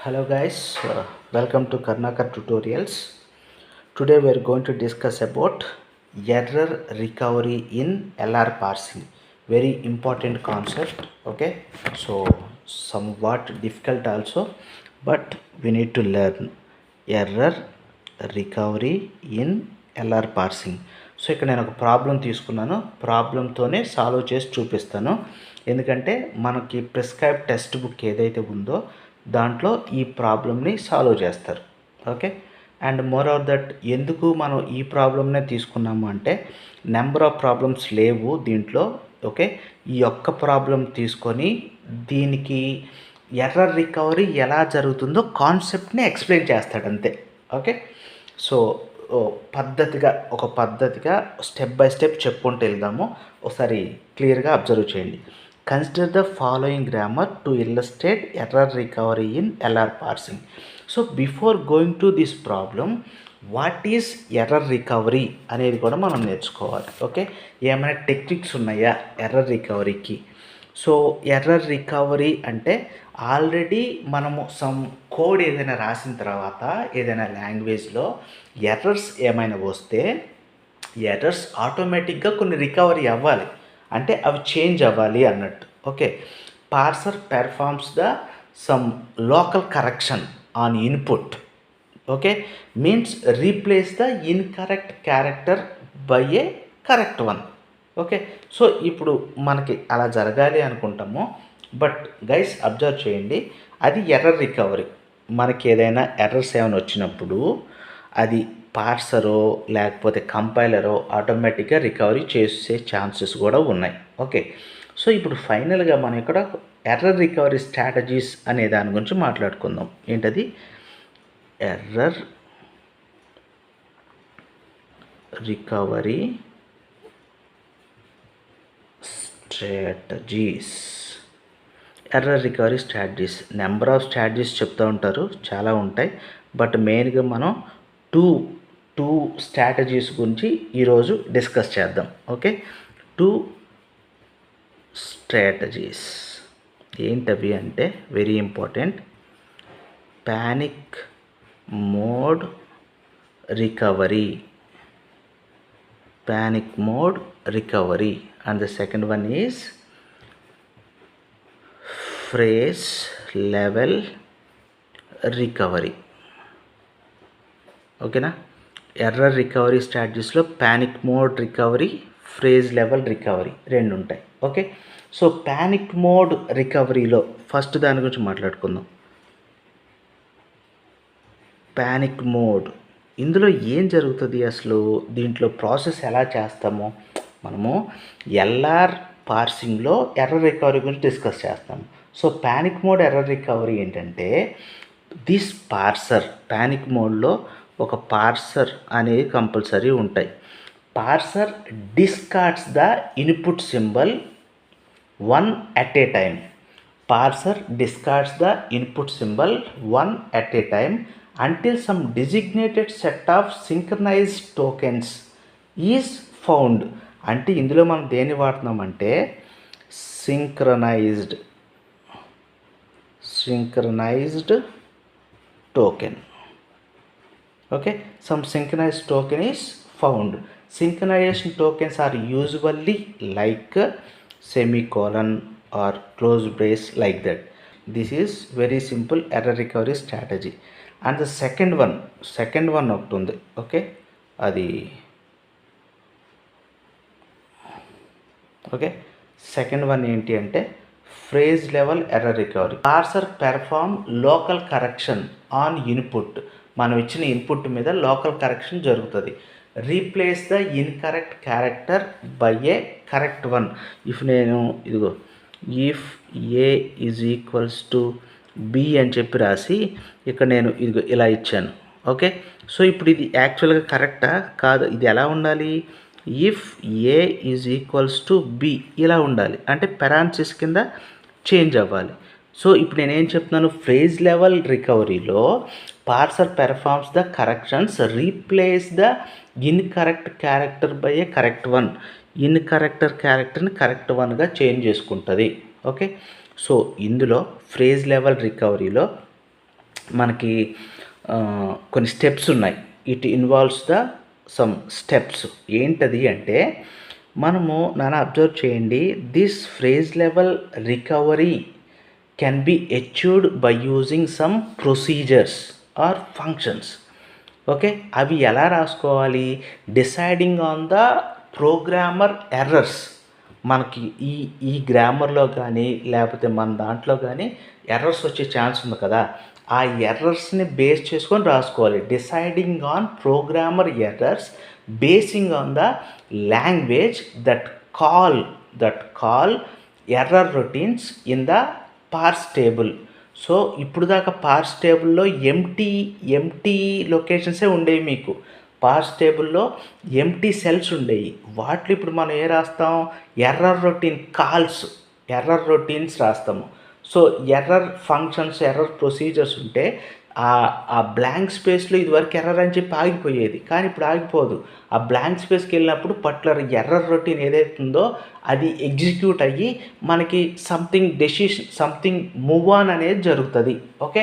Hello guys, welcome to Karnaka Tutorials. Today we are going to discuss about error recovery in LR parsing. Very important concept. Okay, so somewhat difficult also, but we need to learn error recovery in LR parsing. So ఇక్కడ నేను ఒక problem తీసుకున్నాను, ప్రాబ్లంతోనే solve చేసి చూపిస్తాను. ఎందుకంటే మనకి prescribe text book ఏదైతే ఉందో దాంట్లో ఈ ప్రాబ్లమ్ని సాల్వ్ చేస్తారు. Okay, and more or that ఎందుకు మనం ఈ ప్రాబ్లమ్నే తీసుకున్నాము అంటే నెంబర్ ఆఫ్ ప్రాబ్లమ్స్ లేవు దీంట్లో. ఓకే, ఈ ఒక్క ప్రాబ్లం తీసుకొని దీనికి ఎర్రర్ రికవరీ ఎలా జరుగుతుందో కాన్సెప్ట్ని ఎక్స్ప్లెయిన్ చేస్తాడు అంతే. ఓకే, సో పద్ధతిగా స్టెప్ బై స్టెప్ చెప్పుకుంటూ వెళ్దాము. ఒకసారి క్లియర్గా అబ్జర్వ్ చేయండి. Consider the following grammar to illustrate error recovery in LR parsing. So before going to this problem, what is error recovery అనేది కూడా మనం నేర్చుకోవాలి. ఓకే, ఏమైనా టెక్నిక్స్ ఉన్నాయా ఎర్రర్ రికవరీకి? సో ఎర్రర్ రికవరీ అంటే ఆల్రెడీ మనము సమ్ కోడ్ ఏదైనా రాసిన తర్వాత ఏదైనా లాంగ్వేజ్లో ఎర్రర్స్ ఏమైనా వస్తే ఎర్రర్స్ ఆటోమేటిక్గా కొన్ని రికవరీ అవ్వాలి, అంటే అవి చేంజ్ అవ్వాలి అన్నట్టు. Okay, parser performs the sum local correction on input. Okay, means replace the incorrect character by a correct one. Okay, so ఇప్పుడు మనకి అలా జరగాలి అనుకుంటాము. బట్ గైస్ అబ్జర్వ్ చేయండి, అది ఎర్రర్ రికవరీ. మనకి ఏదైనా ఎర్రర్స్ ఏమైనా వచ్చినప్పుడు అది పార్సరో లేకపోతే కంపైలరో ఆటోమేటిక్గా రికవరీ చేసే ఛాన్సెస్ కూడా ఉన్నాయి. ఓకే, సో ఇప్పుడు ఫైనల్గా మనం ఇక్కడ ఎర్రర్ రికవరీ స్ట్రాటజీస్ అనే దాని గురించి మాట్లాడుకుందాం. ఏంటది? Error recovery strategies. Error recovery strategies number of strategies చెప్తూ ఉంటారు, చాలా ఉంటాయి. బట్ మెయిన్గా మనం టూ స్ట్రాటజీస్ గురించి ఈరోజు డిస్కస్ చేద్దాం. ఓకే, 2 స్ట్రాటజీస్ ఏంటవి అంటే very important. Panic mode recovery, and the second one is phrase level recovery. ఓకేనా? ఎర్రర్ రికవరీ స్ట్రాటజీస్లో panic mode recovery, phrase level recovery రెండు ఉంటాయి. ఓకే, సో ప్యానిక్ మోడ్ రికవరీలో ఫస్ట్ దాని గురించి మాట్లాడుకుందాం. ప్యానిక్ మోడ్, ఇందులో ఏం జరుగుతుంది అసలు, దీంట్లో ప్రాసెస్ ఎలా చేస్తామో మనము ఎల్ఆర్ పార్సింగ్లో ఎర్రర్ రికవరీ గురించి డిస్కస్ చేస్తాము. So panic mode error recovery ఏంటంటే దిస్ పార్సర్, ప్యానిక్ మోడ్లో ఒక పార్సర్ అనేది కంపల్సరీ ఉంటాయి. Parser discards the input symbol one at a time. Parser discards the input symbol one at a time until some designated set of synchronized tokens is found. అంటే ఇందులో మనం దేన్ని వాడుతున్నామంటే synchronized token. Okay, some synchronized token is found. Synchronization tokens are usually like semicolon or close brace like that. This is very simple error recovery strategy. And the second one ఒకటి ఉంది. Okay, అది second one ఏంటి అంటే phrase level error recovery. Parser perform local correction on input. మనం ఇచ్చిన input మీద local correction జరుగుతుంది. Replace the incorrect character by a correct one. If A is equals to be అని చెప్పి రాసి ఇక్కడ నేను ఇది ఇలా ఇచ్చాను. ఓకే, సో ఇప్పుడు ఇది యాక్చువల్గా కరెక్టా కాదు, ఇది ఎలా ఉండాలి? If A is equals to be ఇలా ఉండాలి, అంటే పెరాన్సిస్ కింద చేంజ్ అవ్వాలి. సో ఇప్పుడు నేనేం చెప్తున్నాను, ఫ్రేజ్ లెవెల్ రికవరీలో parser performs the corrections, replace the incorrect character by a correct one. ఇన్కరెక్టర్ క్యారెక్టర్ని కరెక్ట్ వన్గా చేంజ్ చేసుకుంటుంది. ఓకే, సో ఇందులో ఫ్రేజ్ లెవెల్ రికవరీలో మనకి కొన్ని స్టెప్స్ ఉన్నాయి. It involves the some steps. ఏంటది అంటే మనము అబ్జర్వ్ చేయండి. This phrase level recovery can be achieved by using some procedures or functions. Okay, అవి ఎలా రాసుకోవాలి? Deciding on the programmer errors. మనకి ఈ గ్రామర్లో కానీ లేకపోతే మన దాంట్లో కానీ ఎర్రర్స్ వచ్చే ఛాన్స్ ఉంది కదా, ఆ ఎర్రర్స్ని బేస్ చేసుకొని రాసుకోవాలి. Deciding on programmer errors basing on the language that call error routines in the parse table. So ఇప్పుడు దాకా పార్స్ టేబుల్లో ఎంటీ లొకేషన్సే ఉండేవి. మీకు పార్స్ టేబుల్లో ఎంటీ సెల్స్ ఉండేవి. వాటిలో ఇప్పుడు మనం ఏ రాస్తాం? ఎర్రర్ రొటీన్స్ రాస్తాము. So error functions, error procedures ఉంటే ఆ బ్లాంక్ స్పేస్లో ఇదివరకు ఎర్రర్ అని చెప్పి ఆగిపోయేది, కానీ ఇప్పుడు ఆగిపోదు. ఆ బ్లాంక్ స్పేస్కి వెళ్ళినప్పుడు పర్టికులర్ ఎర్రర్ రొటీన్ ఏదైతుందో అది ఎగ్జిక్యూట్ అయ్యి మనకి సంథింగ్ మూవ్ ఆన్ అనేది జరుగుతుంది. ఓకే,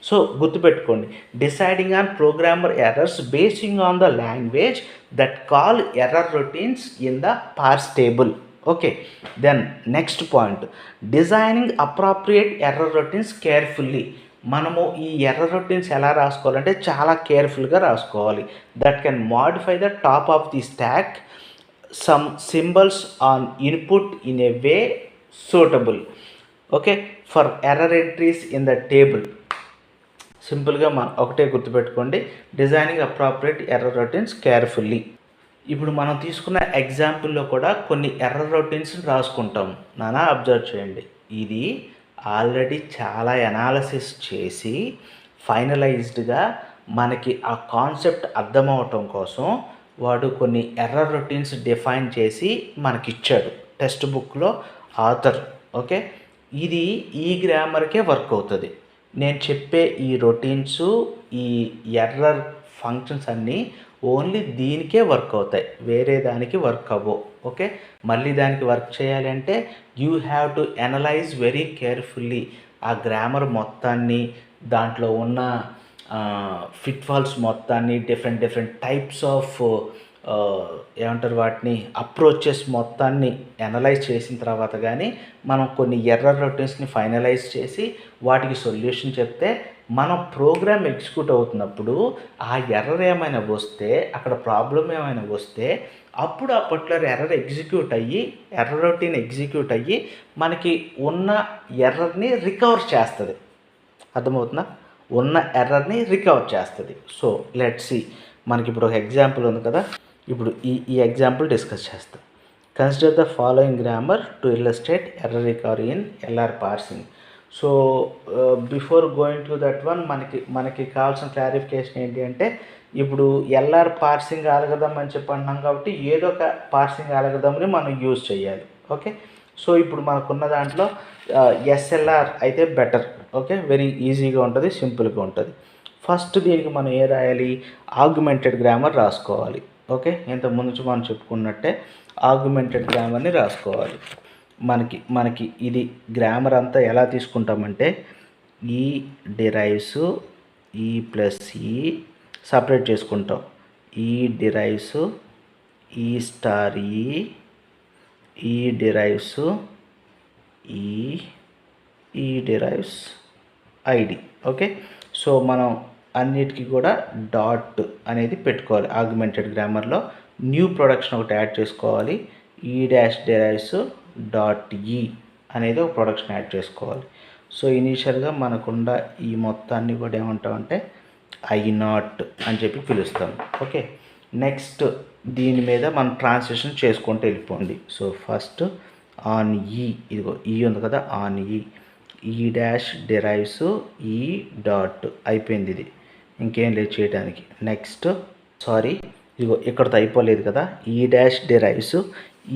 సో గుర్తుపెట్టుకోండి. Deciding on programmer errors basing on the language that call error routines in the parse table. Okay, then next point, designing appropriate error routines carefully. మనము ఈ error routines ఎలా రాసుకోవాలంటే చాలా కేర్ఫుల్గా రాసుకోవాలి. That can modify the top of the stack some symbols on input in a way suitable. Okay, for error entries in the table. సింపుల్గా ఒకటే గుర్తుపెట్టుకోండి, designing appropriate error routines carefully. ఇప్పుడు మనం తీసుకున్న ఎగ్జాంపుల్లో కూడా కొన్ని ఎర్రర్ రొటీన్స్ రాసుకుంటాం. అబ్జర్వ్ చేయండి. ఇది ఆల్రెడీ చాలా ఎనాలిసిస్ చేసి ఫైనలైజ్డ్గా మనకి ఆ కాన్సెప్ట్ అర్థమవటం కోసం వాడు కొన్ని ఎర్రర్ రొటీన్స్ డిఫైన్ చేసి మనకిచ్చాడు టెక్స్ట్ బుక్లో ఆథర్. ఓకే, ఇది ఈ గ్రామర్కే వర్క్ అవుతుంది. నేను చెప్పే ఈ రొటీన్స్, ఈ ఎర్రర్ ఫంక్షన్స్ అన్నీ ఓన్లీ దీనికే వర్క్ అవుతాయి, వేరే దానికి వర్క్ అవ్వవు. ఓకే, మళ్ళీ దానికి వర్క్ చేయాలంటే you have to analyse very carefully ఆ గ్రామర్ మొత్తాన్ని, దాంట్లో ఉన్న ఫిట్ఫాల్స్ మొత్తాన్ని, డిఫరెంట్ టైప్స్ ఆఫ్ ఏమంటారు వాటిని, అప్రోచెస్ మొత్తాన్ని అనలైజ్ చేసిన తర్వాత కానీ మనం కొన్ని ఎర్రర్ రొటీన్స్ని ఫైనలైజ్ చేసి వాటికి సొల్యూషన్ చెప్తే మనం ప్రోగ్రామ్ ఎగ్జిక్యూట్ అవుతున్నప్పుడు ఆ ఎర్రర్ ఏమైనా వస్తే, అక్కడ ప్రాబ్లం ఏమైనా వస్తే అప్పుడు ఆ పర్టికులర్ ఎర్రర్ రొటీన్ ఎగ్జిక్యూట్ అయ్యి మనకి ఉన్న ఎర్రర్ని రికవర్ చేస్తుంది. అర్థమవుతుందా? ఉన్న ఎర్రర్ని రికవర్ చేస్తుంది. సో లెట్స్ సీ, మనకి ఇప్పుడు ఒక ఎగ్జాంపుల్ ఉంది కదా, ఇప్పుడు ఈ ఎగ్జాంపుల్ డిస్కస్ చేస్తాం. Consider the following grammar to illustrate error recovery in LR parsing. So before going to that one, మనకి కావాల్సిన క్లారిఫికేషన్ ఏంటి అంటే, ఇప్పుడు ఎల్ఆర్ పార్సింగ్ అల్గోరిథం అని చెప్పి అంటున్నాం కాబట్టి ఏదో ఒక పార్సింగ్ అల్గోరిథంని మనం యూజ్ చేయాలి. ఓకే, సో ఇప్పుడు మనకున్న దాంట్లో ఎస్ఎల్ఆర్ అయితే బెటర్. ఓకే, వెరీ ఈజీగా ఉంటుంది, సింపుల్గా ఉంటుంది. ఫస్ట్ దీనికి మనం ఏ రాయాలి? ఆగ్మెంటెడ్ గ్రామర్ రాసుకోవాలి. ఓకే, ఇంతకుముందు నుంచి మనం చెప్పుకున్నట్టే ఆగ్మెంటెడ్ గ్రామర్ని రాసుకోవాలి. మనకి ఇది గ్రామర్ అంతా ఎలా తీసుకుంటామంటే, ఈ డిరైవ్స్ ఈ ప్లస్ ఈ సపరేట్ చేసుకుంటాం. ఈ derives E star E derives E derives ID. Okay, so మనం అన్నిటికీ కూడా డాట్ అనేది పెట్టుకోవాలి. ఆగ్మెంటెడ్ గ్రామర్లో న్యూ ప్రొడక్షన్ ఒకటి యాడ్ చేసుకోవాలి. ఈ డాష్ డిరైవ్స్ డాట్ ఈ అనేది ఒక ప్రొడక్షన్ యాడ్ చేసుకోవాలి. సో ఇనీషియల్గా మనకున్న ఈ మొత్తాన్ని కూడా ఏమంటామంటే I0 అని చెప్పి పిలుస్తాం. ఓకే, నెక్స్ట్ దీని మీద మనం ట్రాన్స్లేషన్ చేసుకుంటూ వెళ్ళిపోండి. సో ఫస్ట్ ఆన్ ఇదిగో ఈ ఉంది కదా, ఆన్ ఈ డాష్ డిరైవ్స్ ఈ డాట్ అయిపోయింది. ఇది ఇంకేం లేదు చేయడానికి. నెక్స్ట్ ఇదిగో ఇక్కడతో అయిపోలేదు కదా, ఈ డాష్ డిరైవ్స్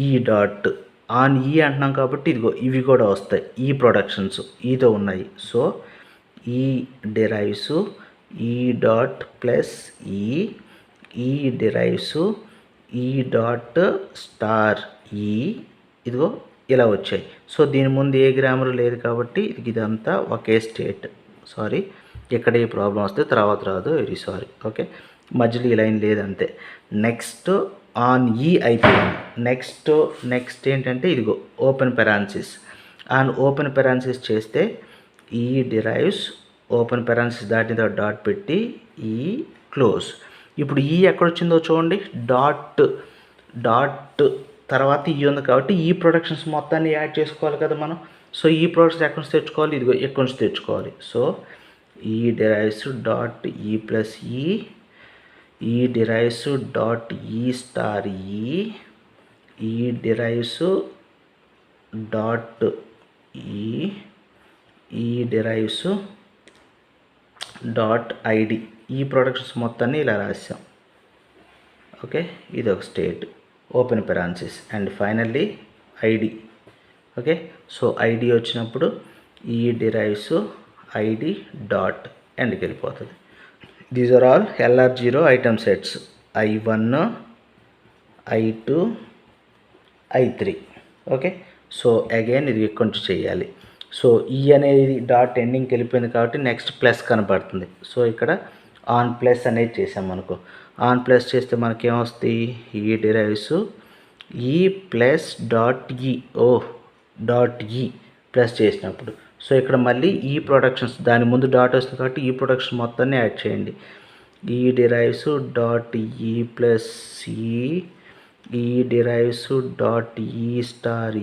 ఈ డాట్ ఆన్ అంటున్నాం కాబట్టి ఇదిగో ఇవి కూడా వస్తాయి, ఈ ప్రొడక్షన్స్ ఈతో ఉన్నాయి. సో ఈ డిరైవ్స్ ఈ డాట్ ప్లస్ ఈ డిరైవ్స్ ఈ డాట్ స్టార్ ఇదిగో ఇలా వచ్చాయి. సో దీని ముందు ఏ గ్రామర్ లేదు కాబట్టి ఇదంతా ఒకే స్టేట్. ఇక్కడ ఈ ప్రాబ్లం వస్తే తర్వాత రాదు, వెరీ సారీ. ఓకే, మధ్యలో ఈ లైన్ లేదంతే. నెక్స్ట్ ఆన్ ఈ అయిపోయింది. నెక్స్ట్ ఏంటంటే ఇదిగో open parenthesis. On open parenthesis చేస్తే ఈ డిరైవ్స్, ఓపెన్ పెరాన్సిస్ దాటిన తర్వాత డాట్ పెట్టి ఈ క్లోజ్. ఇప్పుడు ఈ ఎక్కడ వచ్చిందో చూడండి, డాట్ తర్వాత ఈ ఉంది కాబట్టి ఈ ప్రొడక్షన్స్ మొత్తాన్ని యాడ్ చేసుకోవాలి కదా మనం. సో ఈ ప్రొడక్ట్స్ ఎక్కడి నుంచి తెచ్చుకోవాలి, ఇదిగో ఎక్కడి నుంచి తెచ్చుకోవాలి. So E derives dot E plus E derives dot E star E derives dot E derives dot ID, ఈ ప్రొడక్ట్స్ మొత్తాన్ని ఇలా రాసాం. ఓకే, ఇది ఒక state, open parenthesis, and finally ID. Okay, so ID వచ్చినప్పుడు ఈ డిరైవ్స్ ఐడి డాట్ ఎండ్కి వెళ్ళిపోతుంది. These are all LR0 item sets, I1, I2, I3. Okay, so again ఇది కొంచెం చేయాలి. సో ఈ అనేది డాట్ ఎండింగ్కి వెళ్ళిపోయింది కాబట్టి నెక్స్ట్ ప్లస్ కనపడుతుంది. సో ఇక్కడ ఆన్ ప్లస్ అనేది చేసాం అనుకో. ఆన్ ప్లస్ చేస్తే మనకేమొస్తుంది, ఈ derives E plus dot dot plus చేసినప్పుడు. సో ఇక్కడ మళ్ళీ ఈ ప్రొడక్షన్స్, దాని ముందు డాట్ వస్తుంది కాబట్టి ఈ ప్రొడక్షన్ మొత్తాన్ని యాడ్ చేయండి. ఈ derives dot E plus E derives dot E star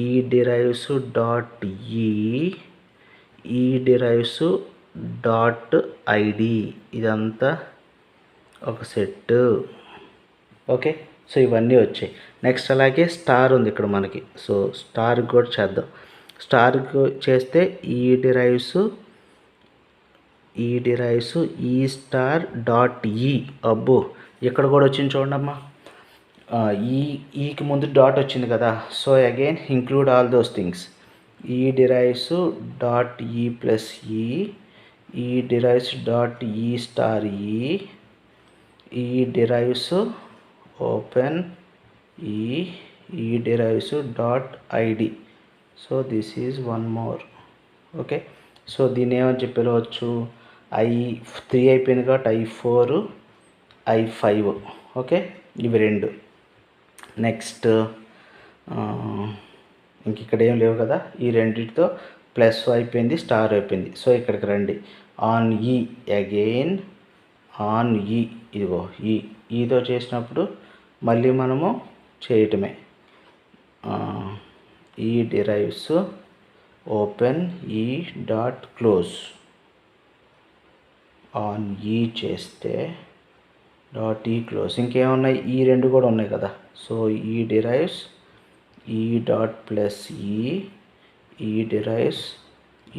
E derives dot E derives dot ID, ఇదంతా ఒక సెట్. ఓకే, సో ఇవన్నీ వచ్చాయి. నెక్స్ట్ అలాగే స్టార్ ఉంది ఇక్కడ మనకి. సో స్టార్కి కూడా చేద్దాం. స్టార్కి చేస్తే ఈ డిరైవ్స్ ఈ స్టార్ డాట్ అబ్బో ఇక్కడ కూడా వచ్చింది చూడండి అమ్మా. ఈకి ముందు డాట్ వచ్చింది కదా. So again include all those things. ఈ derives dot E plus E derives dot E star E derives open ఈ derives dot ID. So this is one more. Okay, so దీన్ని ఏమని చెప్పవచ్చు, I3 అయిపోయింది కాబట్టి I4, I5. ఓకే, ఇవి రెండు. Next ఇంక ఇక్కడ ఏం లేవు కదా, ఈ రెండింటితో ప్లస్ అయిపోయింది, స్టార్ అయిపోయింది. సో ఇక్కడికి రండి. ఆన్ అగైన్ ఆన్ ఇదిగో ఈతో చేసినప్పుడు మళ్ళీ మనము చేయటమే. ఈ డిరైవ్స్ ఓపెన్ ఈ డాట్ క్లోజ్. ఆన్ చేస్తే డాట్ క్లోజ్. ఇంకేమున్నాయి, ఈ రెండు కూడా ఉన్నాయి కదా. సో ఈ డిరైవ్స్ ఈ డాట్ ప్లస్ ఈ డిరైవ్స్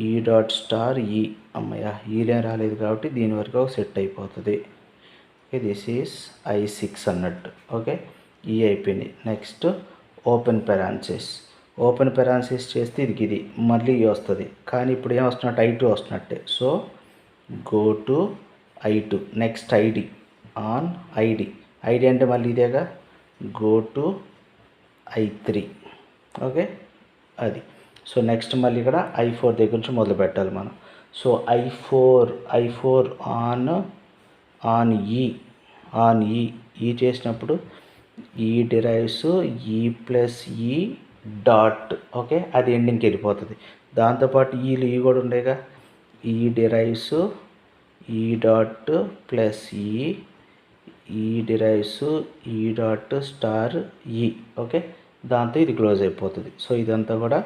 ఈ డాట్ స్టార్ అమ్మయ్య ఈడే రాలేదు కాబట్టి దీని వరకు ఒక సెట్ అయిపోతుంది. ఓకే, దిస్ ఈజ్ I6 అన్నట్టు. ఓకే, ఈ అయిపోయింది. నెక్స్ట్ ఓపెన్ పెరాన్సిస్ చేస్తే ఇది మళ్ళీ వస్తుంది. కానీ ఇప్పుడు ఏం వస్తున్నట్టు, I2 వస్తున్నట్టే. So go to I2. Next ID, on ID అంటే మళ్ళీ ఇదేగా, గో టు I3. ఓకే, అది. సో నెక్స్ట్ మళ్ళీ ఇక్కడ I4 దగ్గర నుంచి మొదలు పెట్టాలి మనం. సో I4 ఆన్ ఈ చేసినప్పుడు ఈ డిరైవ్స్ ఈ ప్లస్ ఈ డాట్. ఓకే, అది ఎండింగ్కి వెళ్ళిపోతుంది. దాంతోపాటు ఈ కూడా ఉండేగా, ఈ డిరైవ్స్ ఈ డాట్ ప్లస్ ఈ డిరైవ్స్ ఈ డాట్ స్టార్ ఓకే, దాంతో ఇది క్లోజ్ అయిపోతుంది. సో ఇదంతా కూడా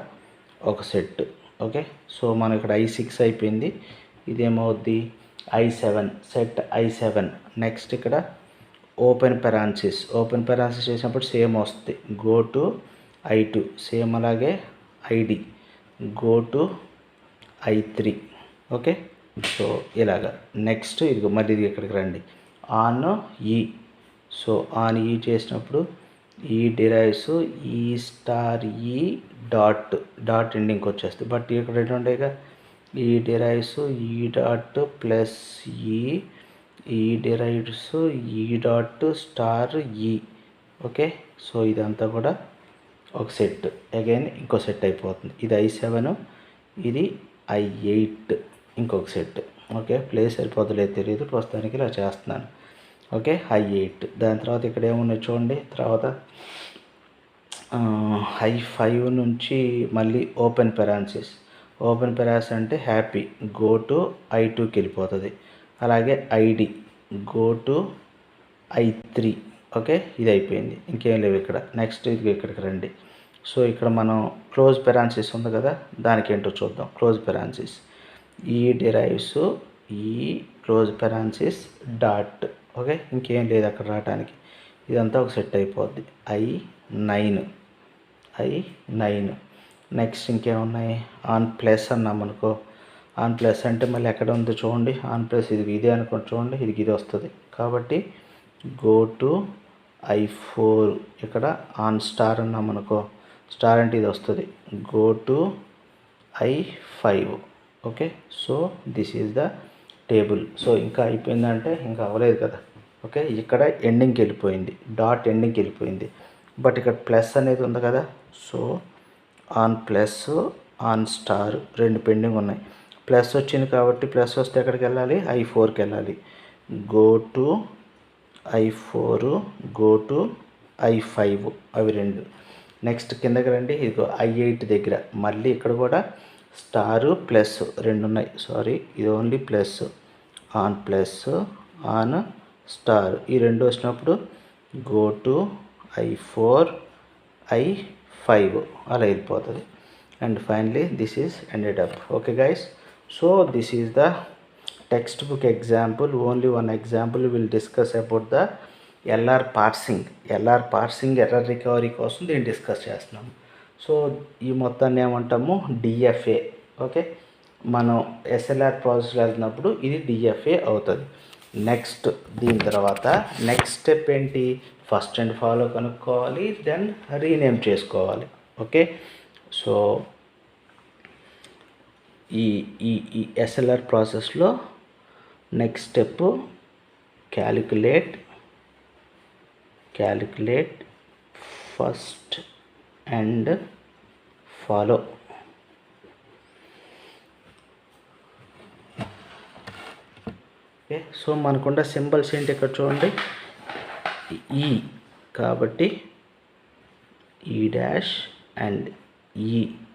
ఒక సెట్. ఓకే, సో మనం ఇక్కడ I6 అయిపోయింది. ఇదేమవుద్ది I7, సెట్ I7. నెక్స్ట్ ఇక్కడ ఓపెన్ పెరాన్సిస్ చేసినప్పుడు సేమ్ వస్తుంది. గో టు I2, సేమ్ అలాగే ID, go to I3. Okay, so ఇలాగా. నెక్స్ట్ ఇది మళ్ళీ ఇది ఇక్కడికి రండి, ఆన్ సో ఆన్ చేసినప్పుడు ఈ డిరైవ్స్ ఈ స్టార్ డాట్ ఎండింగ్కి వచ్చేస్తుంది. బట్ ఇక్కడ రెండు ఉండేగా, ఈ డిరైవ్స్ ఈ డాట్ ప్లస్ ఈ డిరైవ్స్ ఈ డాట్ స్టార్ ఓకే, సో ఇదంతా కూడా ఒక సెట్. అగైన్ ఇంకో సెట్ అయిపోతుంది. ఇది I7, ఇది I8. ఇంకొక సెట్. ఓకే, ప్లేస్ సరిపోతలేదు తెలియదు, ప్రస్తుతానికి ఇలా చేస్తున్నాను. Okay, I8. దాని తర్వాత ఇక్కడ ఏమున్నాయి చూడండి. తర్వాత I5 నుంచి మళ్ళీ ఓపెన్ పెరాన్సిస్. ఓపెన్ పెరాన్సిస్ అంటే హ్యాపీ, గో టు I2కి వెళ్ళిపోతుంది. అలాగే ID, go to I3. Okay, ఇది అయిపోయింది, ఇంకేం లేవు ఇక్కడ. నెక్స్ట్ ఇది ఇక్కడికి రండి. సో ఇక్కడ మనం క్లోజ్ పెరాన్సిస్ ఉంది కదా, దానికి ఏంటో చూద్దాం. క్లోజ్ పెరాన్సిస్ ఈ డిరైవ్స్ ఈ క్లోజ్ పెరాన్సిస్ డాట్. ఓకే, ఇంకేం లేదు అక్కడ రావడానికి. ఇదంతా ఒక సెట్ అయిపోద్ది. I9. నెక్స్ట్ ఇంకేమున్నాయి. ఆన్ ప్లస్ అన్నాం అనుకో. ఆన్ ప్లస్ అంటే మళ్ళీ ఎక్కడ ఉందో చూడండి. ఆన్ ప్లస్ ఇదే అనుకోండి, చూడండి ఇది వస్తుంది. కాబట్టి గో టు I4. ఇక్కడ ఆన్ స్టార్ అన్నాం అనుకో. స్టార్ అంటే ఇది వస్తుంది. Go to I5. Okay, so this is the table. So ఇంకా అయిపోయిందంటే ఇంకా అవ్వలేదు కదా. ఓకే, ఇక్కడ ఎండింగ్కి వెళ్ళిపోయింది, డాట్ ఎండింగ్కి వెళ్ళిపోయింది. బట్ ఇక్కడ ప్లస్ అనేది ఉంది కదా. So on plus, on star 2 pending ఉన్నాయి. ప్లస్ వచ్చింది కాబట్టి ప్లస్ వస్తే ఎక్కడికి వెళ్ళాలి, I4కి వెళ్ళాలి. Go to I4, go to I5, అవి 2. నెక్స్ట్ కిందకి రండి. ఇదిగో I8 దగ్గర మళ్ళీ ఇక్కడ కూడా స్టారు ప్లస్ 2 ఉన్నాయి. సారీ, ఇది only plus. On plus, on star, ఈ 2 వచ్చినప్పుడు గో టు I4, I5 అలా వెళ్ళిపోతుంది. And finally this is ended up. Okay guys, so this is the text book example. Only one example will discuss about the LR parsing. Error recovery కోసం దీన్ని discuss చేస్తున్నాము. So ఈ మొత్తాన్ని ఏమంటాము, DFA. Okay, మనం SLR ప్రాసెస్లో వెళ్తున్నప్పుడు ఇది DFA అవుతుంది. నెక్స్ట్ దీని తర్వాత నెక్స్ట్ స్టెప్ ఏంటి, ఫస్ట్ అండ్ ఫాలో కనుక్కోవాలి, దెన్ రీనేమ్ చేసుకోవాలి. ఓకే, సో ఈ SLR ప్రాసెస్లో next step calculate first and follow. Okay, so మనకున్న సింబల్స్ ఏంటి ఇక్కడ చూడండి. ఈ కాబట్టి ఈ డాష్ అండ్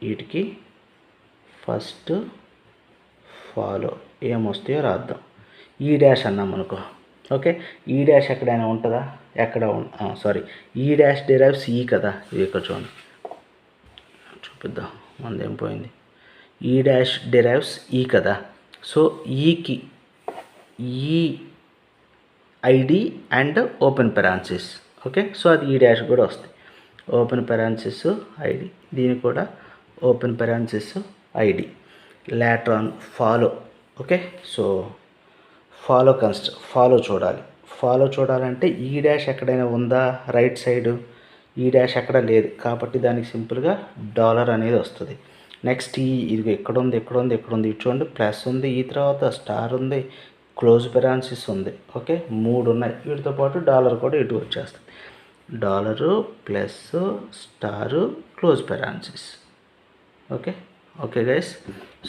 వీటికి ఫస్ట్ ఫాలో ఏమొస్తాయో రాద్దాం. ఈ డాష్ అన్నాం అనుకో. ఓకే, ఈ డాష్ ఎక్కడైనా ఉంటుందా, సారీ, ఈ డాష్ డిరైవ్స్ ఈ కదా. ఇది ఇక్కడ చూడండి, చూపిద్దాం, మనదేం పోయింది. ఈ డాష్ డిరైవ్స్ ఈ కదా. సో ఈకి ఈ ID and open parenthesis. Okay, so అది ఈ డాష్ కూడా వస్తుంది. ఓపెన్ పెరాన్సిస్ ID, దీనికి కూడా open parenthesis ID. Later on follow. Okay, so follow చూడాలంటే ఈ డాష్ ఎక్కడైనా ఉందా, రైట్ సైడ్ ఈ డాష్ ఎక్కడ లేదు కాబట్టి దానికి సింపుల్గా డాలర్ అనేది వస్తుంది. నెక్స్ట్ ఇది ఎక్కడుంది ఇది చూడండి. ప్లస్ ఉంది, ఈ తర్వాత స్టార్ ఉంది, క్లోజ్ పెరాన్సిస్ ఉంది. ఓకే, 3 ఉన్నాయి. వీటితో పాటు డాలర్ కూడా ఇటు వచ్చేస్తుంది. Dollar plus star close parenthesis. Okay guys,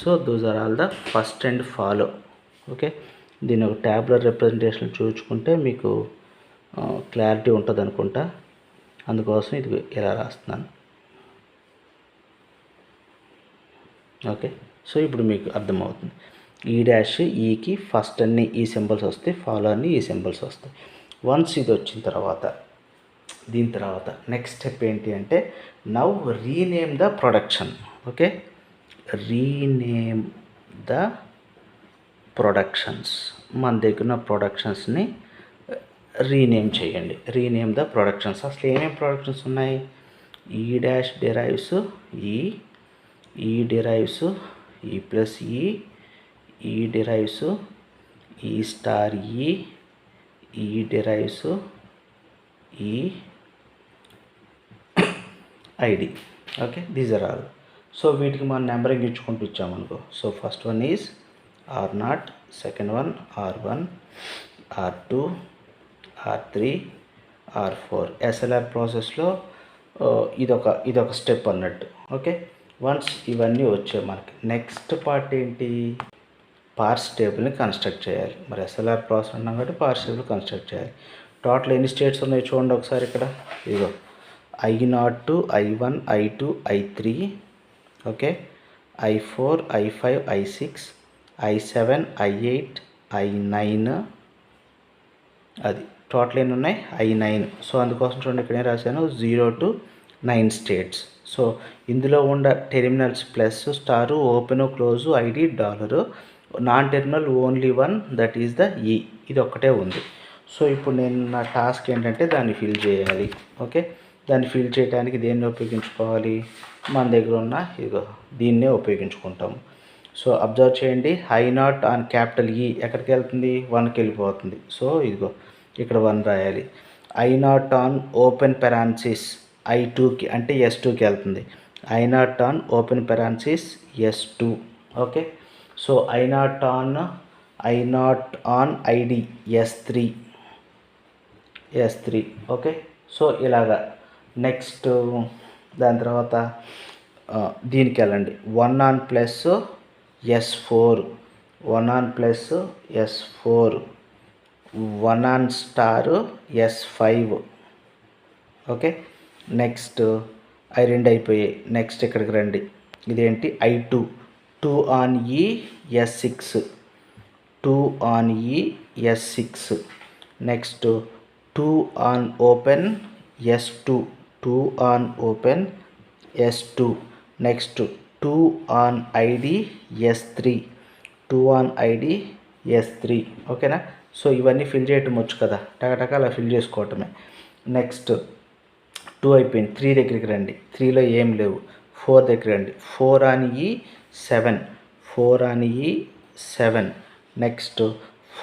so those are all the first and follow. Okay, దీని ఒక ట్యాబ్లర్ రిప్రజెంటేషన్ చూసుకుంటే మీకు క్లారిటీ ఉంటుంది అనుకుంటా. అందుకోసం ఇది ఇలా రాస్తున్నాను. ఓకే, సో ఇప్పుడు మీకు అర్థమవుతుంది. ఈ డాష్ ఈకి ఫస్ట్ అన్ని ఈ సింబల్స్ వస్తాయి, ఫాలో అన్ని ఈ సింబల్స్ వస్తాయి. వన్స్ ఇది వచ్చిన తర్వాత దీని తర్వాత నెక్స్ట్ స్టెప్ ఏంటి అంటే now rename the production. Okay, rename the productions. మన దగ్గర ఉన్న ప్రొడక్షన్స్ని రీనేమ్ చేయండి. Rename the productions. అసలు ఏమేమి ప్రొడక్షన్స్ ఉన్నాయి, E dash derives E derives E plus E derives E star E derives E ID. Okay, these are all. So వీటికి మనం నెంబరింగ్ ఇచ్చుకుంటూ ఇచ్చామనుకో. So first one is R0, second one R1, R2, R3, R4. SLR ప్రాసెస్లో ఇదొక step అన్నట్టు. Okay, once ఇవన్నీ వచ్చాయి మనకి నెక్స్ట్ పార్ట్ ఏంటి, పార్స్ టేబుల్ని కన్స్ట్రక్ట్ చేయాలి. మరి ఎస్ఎల్ఆర్ ప్రాసెస్ అన్నాం కాబట్టి పార్స్ టేబుల్ కన్స్ట్రక్ట్ చేయాలి. టోటల్ ఎన్ని స్టేట్స్ ఉన్నాయో చూడండి ఒకసారి ఇక్కడ. ఇదిగో I0, I1, I2, I3, okay, I4, I5, I6, I7, I8, I9, అది టోటల్ ఎన్ని ఉన్నాయి, I9. సో అందుకోసం చూడండి ఇక్కడ ఏం రాశాను, 0 to 9 స్టేట్స్. సో ఇందులో ఉన్న terminals plus star, open, close, ID, dollar, non terminal only one, that is the ఈ. ఇది ఒక్కటే ఉంది. సో ఇప్పుడు నేను నా టాస్క్ ఏంటంటే దాన్ని ఫిల్ చేయాలి. ఓకే, దాన్ని ఫిల్ చేయడానికి దేన్ని ఉపయోగించుకోవాలి, మన దగ్గర ఉన్న ఇదిగో దీన్నే ఉపయోగించుకుంటాము. సో అబ్జర్వ్ చేయండి, I0 ఆన్ క్యాపిటల్ ఈ ఎక్కడికి వెళ్తుంది, 1కి వెళ్ళిపోతుంది. సో ఇదిగో ఇక్కడ 1 రాయాలి. I0 ఆన్ ఓపెన్ పెరాన్సిస్ I2కి అంటే S2కి వెళ్తుంది. I0 on open parenthesis S2. Okay, so I0 on ID S3. Okay, so ఇలాగా. నెక్స్ట్ దాని తర్వాత దీనికి వెళ్ళండి, 1 on plus S4, 1 on plus S4, 1 on star S5. Okay, next అవి 2 అయిపోయాయి. నెక్స్ట్ ఇక్కడికి రండి, ఇదేంటి I2, 2 ఆన్ ఈ S6, 2 ఆన్ ఈ S6. Next 2 on open S2, 2 on open S2. Next 2 on ID S3, 2 on ID S3. ఓకేనా, so ఇవన్నీ fill చేయటం వచ్చు కదా, టకటక అలా ఫిల్ చేసుకోవటమే. నెక్స్ట్ 2 అయిపోయింది. 3 దగ్గరికి రండి, 3లో ఏం లేవు. 4 దగ్గర రండి, 4 ఆన్ ఈ 7, 4 ఆన్ ఈ 7. Next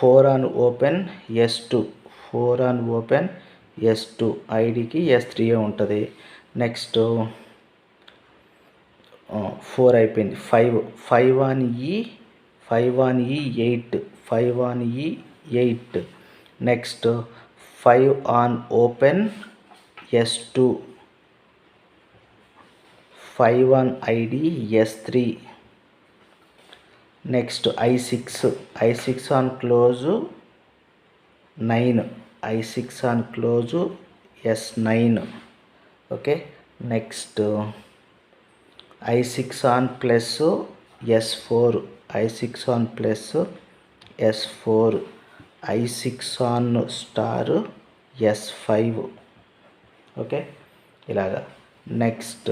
4 on open S2, 4 on open S2, ఐడికి S3 ఉంటుంది. నెక్స్ట్ 4 అయిపోయింది. 5 on E 8, 5 on E 8. Next 5 on open S2, 5 on ID S3. Next I6 on close 9, I6 on close S9. Okay, next I6 on plus S4, I6 on plus S4, I6 on star S5. Okay, ఇలాగా. Next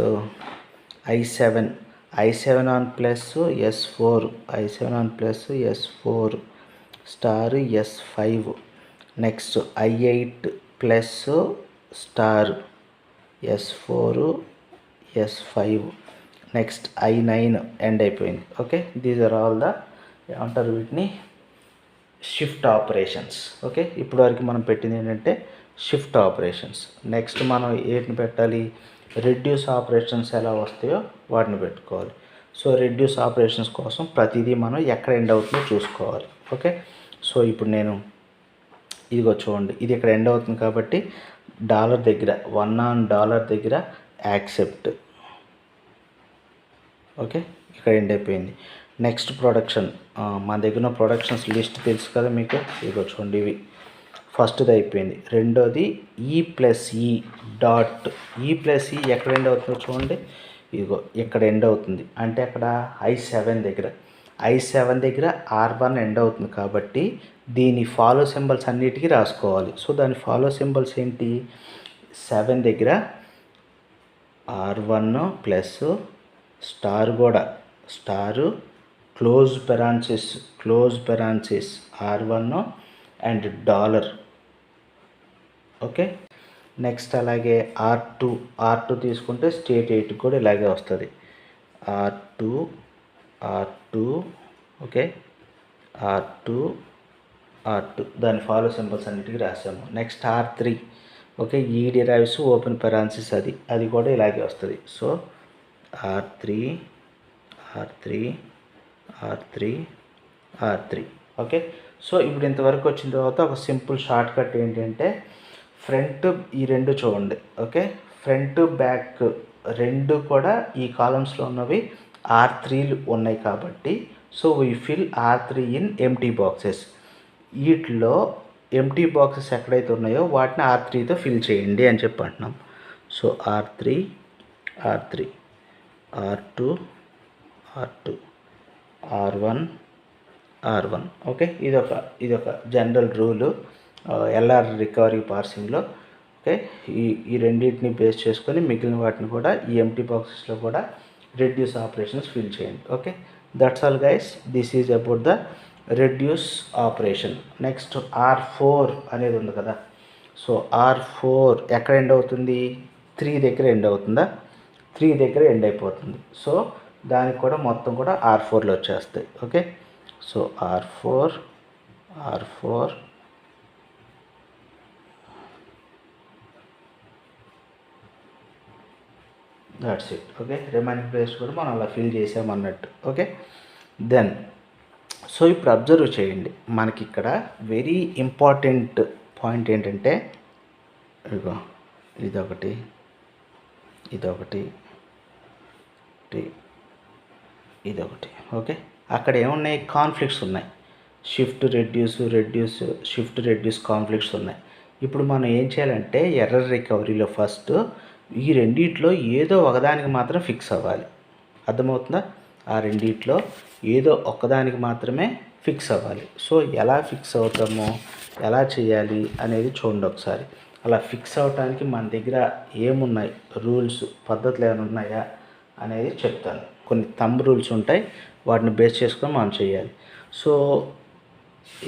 I7 on plus S4, I7 on plus S4 star S5. Next I8 plus star S4 S5. Next I9 end అయిపోయింది. Okay, these are all the ఏమంటారు వీటిని, shift operations. Okay, ఇప్పుడు వరకు మనం పెట్టింది ఏంటంటే shift operations. Next మనం ఏంటిని పెట్టాలి, రెడ్యూస్ ఆపరేషన్స్ ఎలా వస్తాయో వాటిని పెట్టుకోవాలి. సో రెడ్యూస్ ఆపరేషన్స్ కోసం ప్రతిదీ మనం ఎక్కడ ఎండ్ అవుతుందో చూసుకోవాలి. ఓకే, సో ఇప్పుడు నేను ఇదిగో చూడండి, ఇది ఇక్కడ ఎండ్ అవుతుంది కాబట్టి డాలర్ దగ్గర 1 ఆన్ డాలర్ దగ్గర యాక్సెప్ట్. ఓకే, ఇక్కడ ఎండ్ అయిపోయింది. నెక్స్ట్ ప్రొడక్షన్, మన దగ్గర ఉన్న ప్రొడక్షన్స్ లిస్ట్ తెలుసు కదా మీకు. ఇదిగో చూడండి, ఇవి ఫస్ట్ది అయిపోయింది. రెండోది E+E డాట్, E+E ఎక్కడ ఎండ్ అవుతుందో చూడండి, ఇదిగో ఇక్కడ ఎండ్ అవుతుంది. అంటే అక్కడ I7 దగ్గర R1 ఎండ్ అవుతుంది కాబట్టి దీని ఫాలో సింబల్స్ అన్నిటికీ రాసుకోవాలి. సో దాని ఫాలో సింబల్స్ ఏంటి, 7 దగ్గర R1 ప్లస్ స్టార్ కూడా star, close parenthesis R1 and dollar. Okay, next అలాగే R2 తీసుకుంటే స్టేట్ 8 కూడా ఇలాగే వస్తుంది. R2 ఓకే, R2 దాని ఫాలో సింబల్స్ అన్నిటికీ రాసాము. నెక్స్ట్ R3 ఓకే, ఈ డిరైవ్స్ ఓపెన్ పెరాన్సిస్ అది కూడా ఇలాగే వస్తుంది. So R3 okay. సో ఇప్పుడు ఇంతవరకు వచ్చిన తర్వాత ఒక సింపుల్ షార్ట్ కట్ ఏంటంటే ఫ్రంట్ ఈ రెండు చూడండి. ఓకే, ఫ్రంట్ బ్యాక్ రెండు కూడా ఈ కాలమ్స్లో ఉన్నవి R3లు ఉన్నాయి కాబట్టి so we fill R3 in empty boxes. వీటిలో ఎంటీ బాక్సెస్ ఎక్కడైతే ఉన్నాయో వాటిని R3తో ఫిల్ చేయండి అని చెప్పి అంటున్నాం. So R3 R3 R2 R2 R1 R1. Okay, ఇదొక జనరల్ రూలు ఎల్ఆర్ రికవరీ పార్సింగ్లో. ఓకే, ఈ రెండింటిని బేస్ చేసుకొని మిగిలిన వాటిని కూడా ఈ ఎంటీ బాక్సెస్లో కూడా రెడ్యూస్ ఆపరేషన్స్ ఫిల్ చేయండి. Okay, that's all guys. This is about the reduce operation. Next R4 అనేది ఉంది కదా. సో R4 ఎక్కడ ఎండ్ అవుతుంది? 3 దగ్గర ఎండ్ అవుతుందా? 3 దగ్గర ఎండ్ అయిపోతుంది. సో దానికి కూడా మొత్తం కూడా R4లో వచ్చేస్తాయి. Okay, so R4 that's it. Okay, remaining place కూడా మనం అలా ఫిల్ చేసామన్నట్టు. ఓకే, దెన్ సో ఇప్పుడు అబ్జర్వ్ చేయండి, మనకి ఇక్కడ వెరీ ఇంపార్టెంట్ పాయింట్ ఏంటంటే ఇదిగో ఇదొకటి ఇదొకటి. ఓకే, అక్కడ ఏమున్నాయి? కాన్ఫ్లిక్ట్స్ ఉన్నాయి. షిఫ్ట్ రెడ్యూస్ కాన్ఫ్లిక్ట్స్ ఉన్నాయి. ఇప్పుడు మనం ఏం చేయాలంటే ఎర్రర్ రికవరీలో ఫస్ట్ ఈ రెండిట్లో ఏదో ఒకదానికి మాత్రం ఫిక్స్ అవ్వాలి. అర్థమవుతుందా? ఆ రెండిట్లో ఏదో ఒక్కదానికి మాత్రమే ఫిక్స్ అవ్వాలి. సో ఎలా ఫిక్స్ అవుతామో, ఎలా చేయాలి అనేది చూడండి ఒకసారి. అలా ఫిక్స్ అవడానికి మన దగ్గర ఏమున్నాయి, రూల్స్, పద్ధతులు ఏమైనా ఉన్నాయా అనేది చెప్తాను. కొన్ని థంబ్ రూల్స్ ఉంటాయి, వాటిని బేస్ చేసుకొని మనం చేయాలి. సో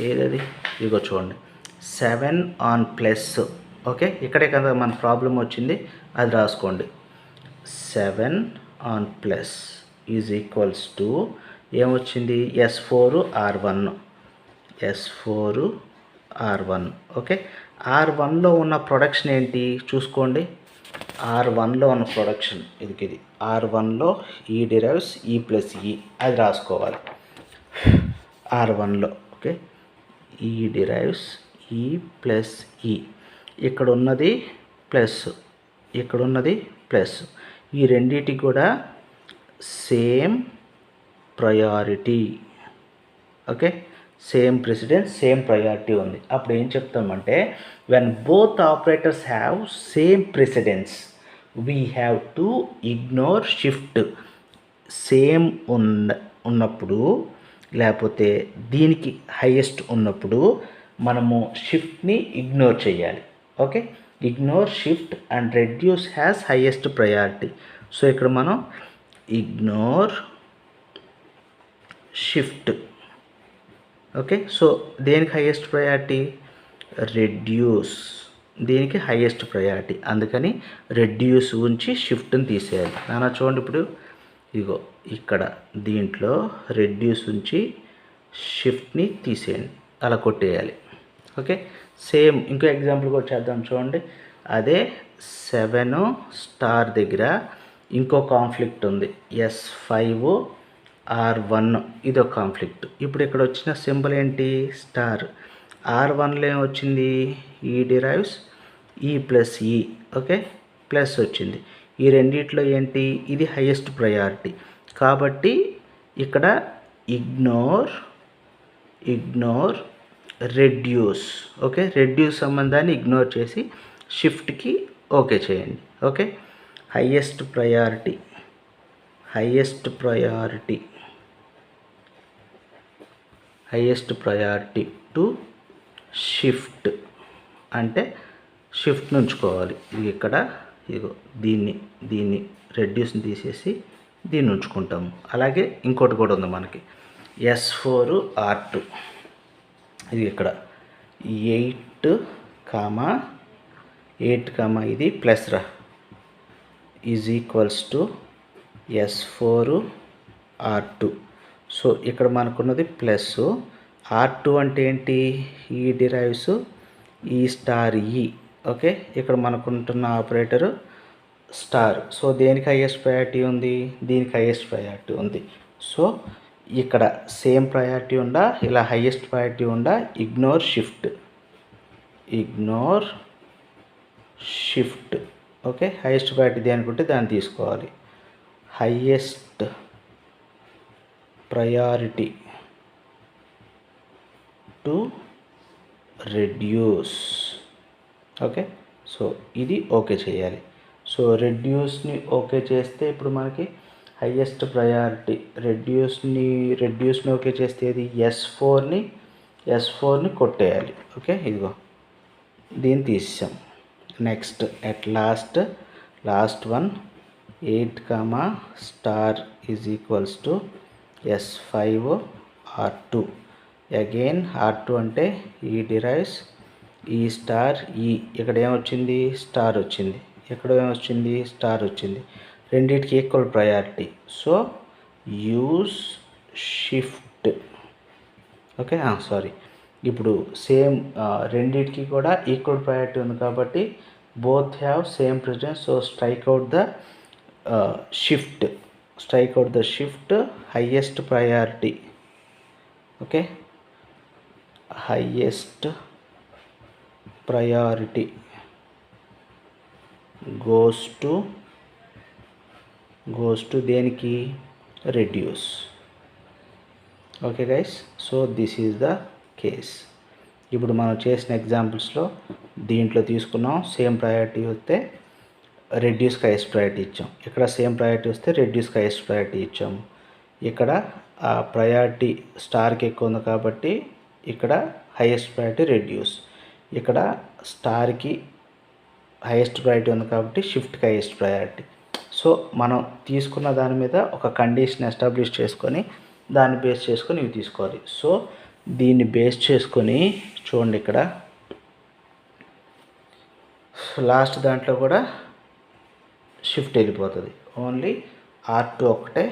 ఏదది? ఇదిగో చూడండి, 7 on ప్లస్. ఓకే, ఇక్కడే కదా మన ప్రాబ్లం వచ్చింది, అది రాసుకోండి. 7 on plus is equals to ఏమొచ్చింది? S4R1. ఓకే, R1లో ఉన్న ప్రొడక్షన్ ఏంటి చూసుకోండి. R1లో ఉన్న ప్రొడక్షన్ ఇది. R1లో ఈ డిరైవ్స్ ఈ ప్లస్ ఈ, అది రాసుకోవాలి R1లో. ఓకే, ఈ డిరైవ్స్ ఈ ప్లస్ ఈ, ఇక్కడ ఉన్నది ప్లస్, ఇక్కడ ఉన్నది ప్లస్. ఈ రెండింటికి కూడా same priority. Okay, same precedence, same priority ఉంది. అప్పుడు ఏం చెప్తామంటే when both operators have same precedence we have to ignore shift. Same ఉన్నప్పుడు, లేకపోతే దీనికి హైయెస్ట్ ఉన్నప్పుడు మనము షిఫ్ట్ని ఇగ్నోర్ చేయాలి. Okay, ignore shift and reduce has highest priority. So ఇక్కడ మనం ఇగ్నోర్ షిఫ్ట్. ఓకే, సో దేనికి హైయెస్ట్ ప్రయారిటీ? రెడ్యూస్. దీనికి హైయెస్ట్ ప్రయారిటీ, అందుకని రెడ్యూస్ ఉంచి షిఫ్ట్ని తీసేయాలి. నాన్న చూడండి, ఇప్పుడు ఇగో ఇక్కడ దీంట్లో రెడ్యూస్ ఉంచి షిఫ్ట్ని తీసేయండి, అలా కొట్టేయాలి. ఓకే, సేమ్ ఇంకో ఎగ్జాంపుల్ కూడా చేద్దాం చూడండి. అదే 7 దగ్గర ఇంకో కాన్ఫ్లిక్ట్ ఉంది, S5R1. ఇదో కాన్ఫ్లిక్ట్. ఇప్పుడు ఇక్కడ వచ్చిన సింబల్ ఏంటి? స్టార్. R1లో ఏమొచ్చింది? ఈ డిరైవ్స్ ఈ ప్లస్ ఈ. ఓకే, ప్లస్ వచ్చింది. ఈ రెండిట్లో ఏంటి? ఇది హైయెస్ట్ ప్రయారిటీ కాబట్టి ఇక్కడ ఇగ్నోర్ రెడ్యూస్. ఓకే, రెడ్యూస్ సంబంధాన్ని ఇగ్నోర్ చేసి షిఫ్ట్కి ఓకే చేయండి. Okay, highest priority to shift అంటే షిఫ్ట్ని ఉంచుకోవాలి. ఇది ఇక్కడ ఇగో దీన్ని రెడ్యూస్ని తీసేసి దీన్ని ఉంచుకుంటాము. అలాగే ఇంకోటి కూడా ఉంది మనకి, S4R2. ఇది ఇక్కడ 8, ఇది ప్లస్ రా is equals to S4R2. So ఇక్కడ మనకున్నది ప్లస్. R2 అంటే ఏంటి? ఈ డిరైవ్స్ ఈ స్టార్ ఈ. ఓకే, ఇక్కడ మనకుంటున్న ఆపరేటరు స్టార్. సో దేనికి హైయెస్ట్ ప్రయారిటీ ఉంది? దీనికి హైయెస్ట్ ప్రయారిటీ ఉంది. సో ఇక్కడ సేమ్ ప్రయారిటీ ఉందా, ఇలా హైయెస్ట్ ప్రయారిటీ ఉందా? Ignore shift. Okay, highest priority దేనికి ఉంటే దాన్ని తీసుకోవాలి. Highest priority to reduce. Okay, so ఇది ఓకే చేయాలి. సో రెడ్యూస్ని ఓకే చేస్తే ఇప్పుడు మనకి హైయెస్ట్ ప్రయారిటీ రెడ్యూస్ని ఓకే చేస్తే ఇది ఎస్ ఫోర్ని కొట్టేయాలి. ఓకే, ఇదిగో దీన్ని తీసాం. Next at last one 8, star is equals to S5 R2. Again R2 అంటే ఈ డిరైవ్స్ ఈ స్టార్ ఈ ఇక్కడ ఏమొచ్చింది స్టార్ వచ్చింది, ఇక్కడ ఏమొచ్చింది స్టార్ వచ్చింది, రెండింటికి equal priority. So use shift. Okay, sorry, ఇప్పుడు సేమ్ రెండింటికి కూడా ఈక్వల్ ప్రయారిటీ ఉంది కాబట్టి both have same precedence. So strike out the shift highest priority. Okay, highest priority goes to దేనికి reduce. Okay guys, so this is the case. ఇప్పుడు మనం చేసిన ఎగ్జాంపుల్స్లో దీంట్లో తీసుకున్నాం, సేమ్ ప్రయారిటీ వస్తే రెడ్యూస్కి హైయెస్ట్ ప్రయారిటీ ఇచ్చాం, ఇక్కడ సేమ్ ప్రయారిటీ వస్తే రెడ్యూస్కి హైయెస్ట్ ప్రయారిటీ ఇచ్చాము. ఇక్కడ ఆ ప్రయారిటీ స్టార్కి ఎక్కువ ఉంది కాబట్టి ఇక్కడ హైయెస్ట్ ప్రయారిటీ రెడ్యూస్, ఇక్కడ స్టార్కి హైయెస్ట్ ప్రయారిటీ ఉంది కాబట్టి షిఫ్ట్కి హైయెస్ట్ ప్రయారిటీ. సో మనం తీసుకున్న దాని మీద ఒక కండిషన్ ఎస్టాబ్లిష్ చేసుకొని దాన్ని బేస్ చేసుకొని ఇవి తీసుకోవాలి. సో దీన్ని బేస్ చేసుకొని చూడండి, ఇక్కడ లాస్ట్ దాంట్లో కూడా షిఫ్ట్ వెళ్ళిపోతుంది, ఓన్లీ R2 ఒకటే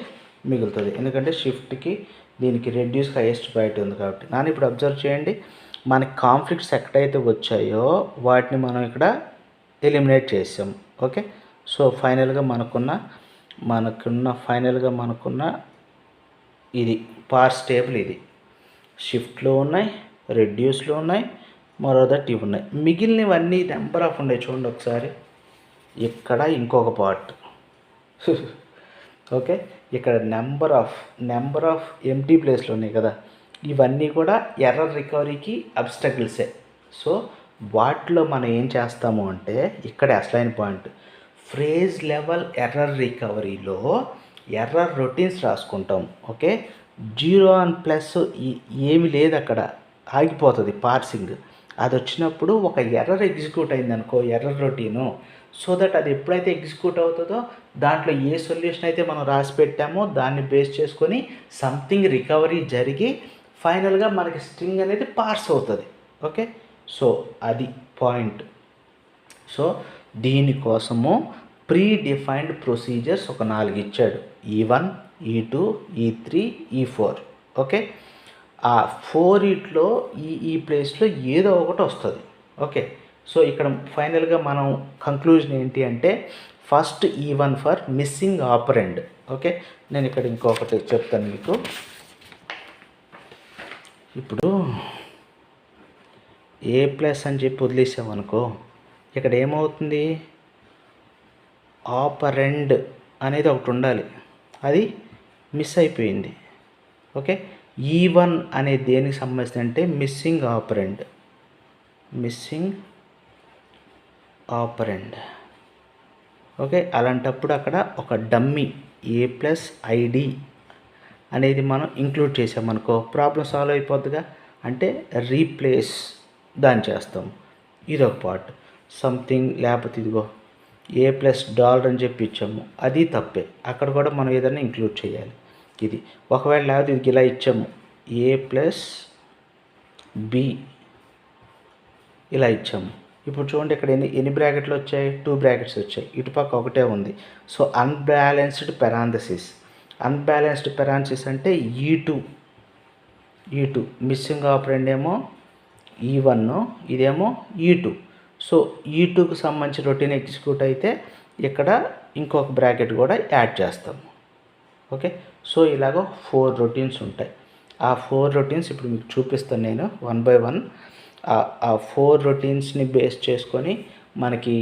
మిగులుతుంది, ఎందుకంటే షిఫ్ట్కి దీనికి రెడ్యూస్కి హైయెస్ట్ ప్రయారిటీ ఉంది కాబట్టి. నాన్న ఇప్పుడు అబ్జర్వ్ చేయండి, మనకి కాన్ఫ్లిక్ట్స్ ఎక్కడైతే వచ్చాయో వాటిని మనం ఇక్కడ ఎలిమినేట్ చేసాం. ఓకే, సో ఫైనల్గా మనకున్న ఇది పార్స్ టేబుల్, ఇది షిఫ్ట్లో ఉన్నాయి, రెడ్యూస్లో ఉన్నాయి, మరోదటి ఇవి ఉన్నాయి. మిగిలినవన్నీ నెంబర్ ఆఫ్ ఉన్నాయి. చూడండి ఒకసారి, ఇక్కడ ఇంకొక పార్ట్. ఓకే, ఇక్కడ నెంబర్ ఆఫ్ ఎంటీ ప్లేస్లు ఉన్నాయి కదా, ఇవన్నీ కూడా ఎర్రర్ రికవరీకి అబ్స్టకిల్సే. సో వాటిలో మనం ఏం చేస్తాము అంటే, ఇక్కడే అసలైన పాయింట్, ఫ్రేజ్ లెవెల్ ఎర్రర్ రికవరీలో ఎర్రర్ రొటీన్స్ రాసుకుంటాం. ఓకే, 0 ఏమి లేదు, అక్కడ ఆగిపోతుంది పార్సింగ్. అది వచ్చినప్పుడు ఒక ఎర్రర్ ఎగ్జిక్యూట్ అయిందనుకో, ఎర్రర్ రొటీను, సో దట్ అది ఎప్పుడైతే ఎగ్జిక్యూట్ అవుతుందో దాంట్లో ఏ సొల్యూషన్ అయితే మనం రాసి పెట్టామో దాన్ని బేస్ చేసుకొని సంథింగ్ రికవరీ జరిగి ఫైనల్గా మనకి స్ట్రింగ్ అనేది పార్స్ అవుతుంది. ఓకే, సో అది పాయింట్. సో దీనికోసము ప్రీ డిఫైన్డ్ ప్రొసీజర్స్ ఒక 4 ఇచ్చాడు, E1, E2, E3, E4. Okay, ఆ 4 ఈ ప్లేస్లో ఏదో ఒకటి వస్తుంది. ఓకే, సో ఇక్కడ ఫైనల్గా మనం కంక్లూజన్ ఏంటి అంటే, first E1 for missing ఆపరెండ్. Okay, నేను ఇక్కడ ఇంకొకటి చెప్తాను మీకు. ఇప్పుడు A+ అని చెప్పి వదిలేసామనుకో, ఇక్కడ ఏమవుతుంది, ఆపరెండ్ అనేది ఒకటి ఉండాలి, అది మిస్ అయిపోయింది. ఓకే, E1 అనేది దేనికి సంబంధించి అంటే మిస్సింగ్ ఆపరెండ్. ఓకే, అలాంటప్పుడు అక్కడ ఒక డమ్మీ A+ID అనేది మనం ఇంక్లూడ్ చేసామనుకో ప్రాబ్లం సాల్వ్ అయిపోద్దిగా. అంటే రీప్లేస్ దాన్ని చేస్తాం, ఇదొక పార్ట్. సంథింగ్ లేకపోతే ఇదిగో $A+ అని చెప్పి ఇచ్చాము, అది తప్పే, అక్కడ కూడా మనం ఏదైనా ఇంక్లూడ్ చేయాలి. ఇది ఒకవేళ లేకపోతే ఇది ఇలా ఇచ్చాము, A+B ఇలా ఇచ్చాము. ఇప్పుడు చూడండి, ఇక్కడ ఎన్ని బ్రాకెట్లు వచ్చాయి, 2 బ్రాకెట్స్ వచ్చాయి, ఇటుపక్క ఒకటే ఉంది. సో అన్బ్యాలెన్స్డ్ పెరాన్సిస్ అంటే E2 మిస్సింగ్ ఆపరెండ్ ఏమో E1, ఇదేమో E2. సో E2కి సంబంధించి రొటీన్ ఎగ్జిక్యూట్ అయితే ఇక్కడ ఇంకొక బ్రాకెట్ కూడా యాడ్ చేస్తాము. ఓకే, సో ఇలాగ 4 రొటీన్స్ ఉంటాయి. ఆ 4 రొటీన్స్ ఇప్పుడు మీకు చూపిస్తాను నేను 1 by 1. ఆ 4 రొటీన్స్ని బేస్ చేసుకొని మనకి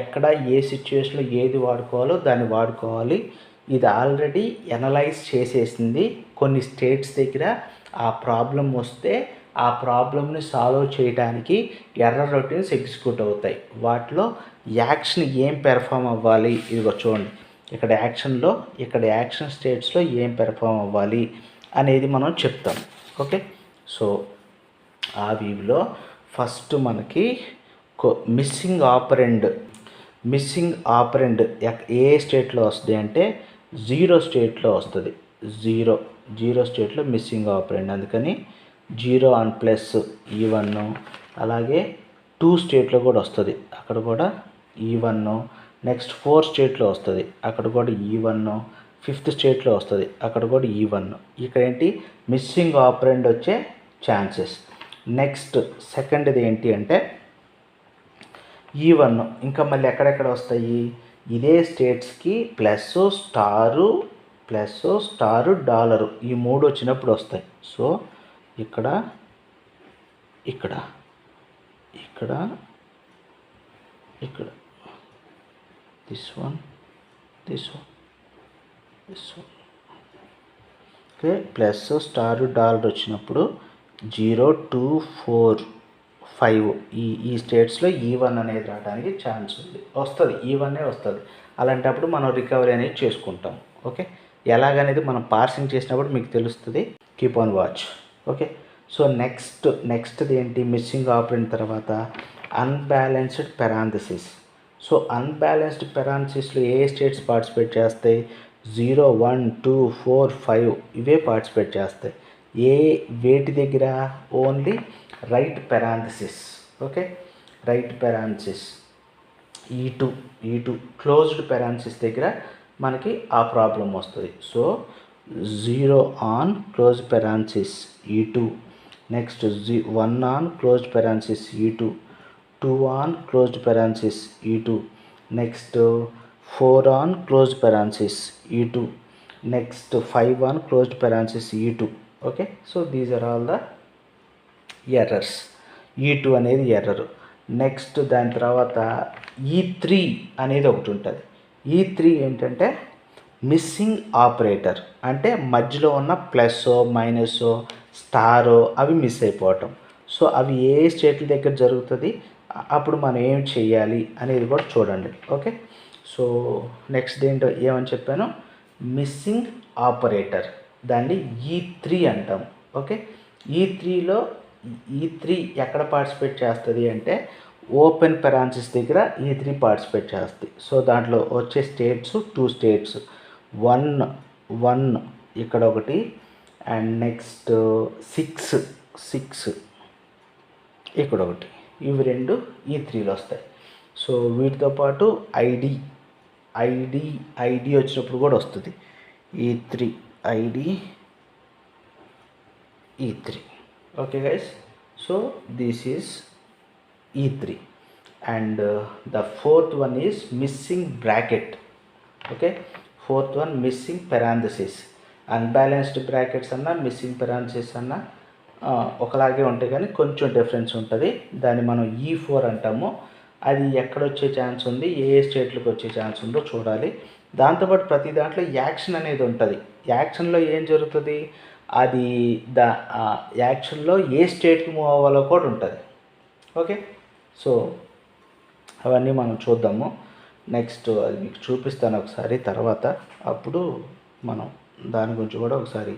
ఎక్కడ ఏ సిచ్యువేషన్లో ఏది వాడుకోవాలో దాన్ని వాడుకోవాలి. ఇది ఆల్రెడీ ఎనలైజ్ చేసేసింది కొన్ని స్టేట్స్ దగ్గర ఆ ప్రాబ్లం వస్తే ఆ ప్రాబ్లమ్ని సాల్వ్ చేయడానికి ఎర్రర్ రొటీన్స్ ఎగ్జిక్యూట్ అవుతాయి. వాటిలో యాక్షన్ ఏం పెర్ఫామ్ అవ్వాలి, ఇదిగో చూడండి ఇక్కడ యాక్షన్లో, ఇక్కడ యాక్షన్ స్టేట్స్లో ఏం పెర్ఫామ్ అవ్వాలి అనేది మనం చెప్తాం. ఓకే, సో ఆ వ్యూలో ఫస్ట్ మనకి మిస్సింగ్ ఆపరెండ్ ఏ స్టేట్లో వస్తుంది అంటే జీరో స్టేట్లో వస్తుంది. జీరో స్టేట్లో మిస్సింగ్ ఆపరెండ్, అందుకని 0 అండ్ ప్లస్ E1, అలాగే 2 స్టేట్లో కూడా వస్తుంది, అక్కడ కూడా E1. నెక్స్ట్ 4 స్టేట్లో వస్తుంది, అక్కడ కూడా E1. 5th స్టేట్లో వస్తుంది, అక్కడ కూడా E1. ఇక్కడ ఏంటి మిస్సింగ్ ఆపరెండ్ వచ్చే ఛాన్సెస్. నెక్స్ట్ సెకండ్ది ఏంటి అంటే E1. ఇంకా మళ్ళీ ఎక్కడెక్కడ వస్తాయి, ఇదే స్టేట్స్కి ప్లస్ స్టారు డాలరు ఈ 3 వచ్చినప్పుడు వస్తాయి. సో ఇక్కడ ఇక్కడ ఇక్కడ ఇక్కడ this one okay, plus star dollar వచ్చినప్పుడు 0, 2, 4, 5 ఈ స్టేట్స్లో E1 అనేది రావడానికి ఛాన్స్ వస్తుంది. E1 వస్తుంది. అలాంటప్పుడు మనం రికవరీ అనేది చేసుకుంటాం. ఓకే, ఎలాగనేది మనం పార్సింగ్ చేసినప్పుడు మీకు తెలుస్తుంది. Keep on watch. Okay, so నెక్స్ట్ది ఏంటి, మిస్సింగ్ ఆపరెంట్ తర్వాత అన్బ్యాలెన్స్డ్ పెరాంథసిస్. సో అన్బ్యాలెన్స్డ్ పెరాంథసిస్లో ఏ స్టేట్స్ పార్టిసిపేట్ చేస్తాయి, 0, 1, 2, 4, 5 ఇవే పార్టిసిపేట్ చేస్తాయి. వేటి దగ్గర, only right parenthesis. Okay, right parenthesis E2 closed parenthesis దగ్గర మనకి ఆ ప్రాబ్లం వస్తుంది. So 0 on close parenthesis E2, next 1 on closed parenthesis E2, 2 on closed parenthesis E2, next 4 on closed parenthesis E2, next 5 on closed parenthesis E2. Okay, so these are all the errors. E2 అనేది error. Next దాని తర్వాత E3 అనేది ఒకటి ఉంటుంది. E3 ఏంటంటే missing operator, అంటే మధ్యలో ఉన్న ప్లస్ మైనస్ స్టారో అవి మిస్ అయిపోవటం. సో అవి ఏ స్టేట్ల దగ్గర జరుగుతుంది, అప్పుడు మనం ఏం చేయాలి అనేది కూడా చూడండి. ఓకే, సో నెక్స్ట్ ఏంటో ఏమని చెప్పాను, మిస్సింగ్ ఆపరేటర్, దాన్ని E3 అంటాం. ఓకే, E3 ఎక్కడ పార్టిసిపేట్ చేస్తుంది అంటే ఓపెన్ పెరాంథసిస్ దగ్గర E3 పార్టిసిపేట్ చేస్తుంది. సో దాంట్లో వచ్చే స్టేట్స్ 2 స్టేట్స్, 1 ఇక్కడ ఒకటి, అండ్ నెక్స్ట్ 6 ఇక్కడ ఒకటి, ఇవి రెండు E3లో వస్తాయి. సో వీటితో పాటు ఐడి వచ్చినప్పుడు కూడా వస్తుంది. E3 E3. Okay guys, so this is E3. And the fourth one is missing bracket. Okay, fourth one missing parenthesis. Unbalanced brackets అన్నా మిస్సింగ్ పెరాంథసిస్ అన్నా ఒకలాగే ఉంటాయి, కానీ కొంచెం డిఫరెన్స్ ఉంటుంది. దాన్ని మనం E4 అంటాము. అది ఎక్కడ వచ్చే ఛాన్స్ ఉంది, ఏ స్టేట్లకు వచ్చే ఛాన్స్ ఉందో చూడాలి. దాంతోపాటు ప్రతి దాంట్లో యాక్షన్ అనేది ఉంటుంది. యాక్షన్లో ఏం జరుగుతుంది, అది యాక్షన్లో ఏ స్టేట్కి మూవ్ అవ్వాలో కూడా ఉంటుంది. ఓకే, సో అవన్నీ మనం చూద్దాము. నెక్స్ట్ అది మీకు చూపిస్తాను ఒకసారి తర్వాత, అప్పుడు మనం దాని గురించి కూడా ఒకసారి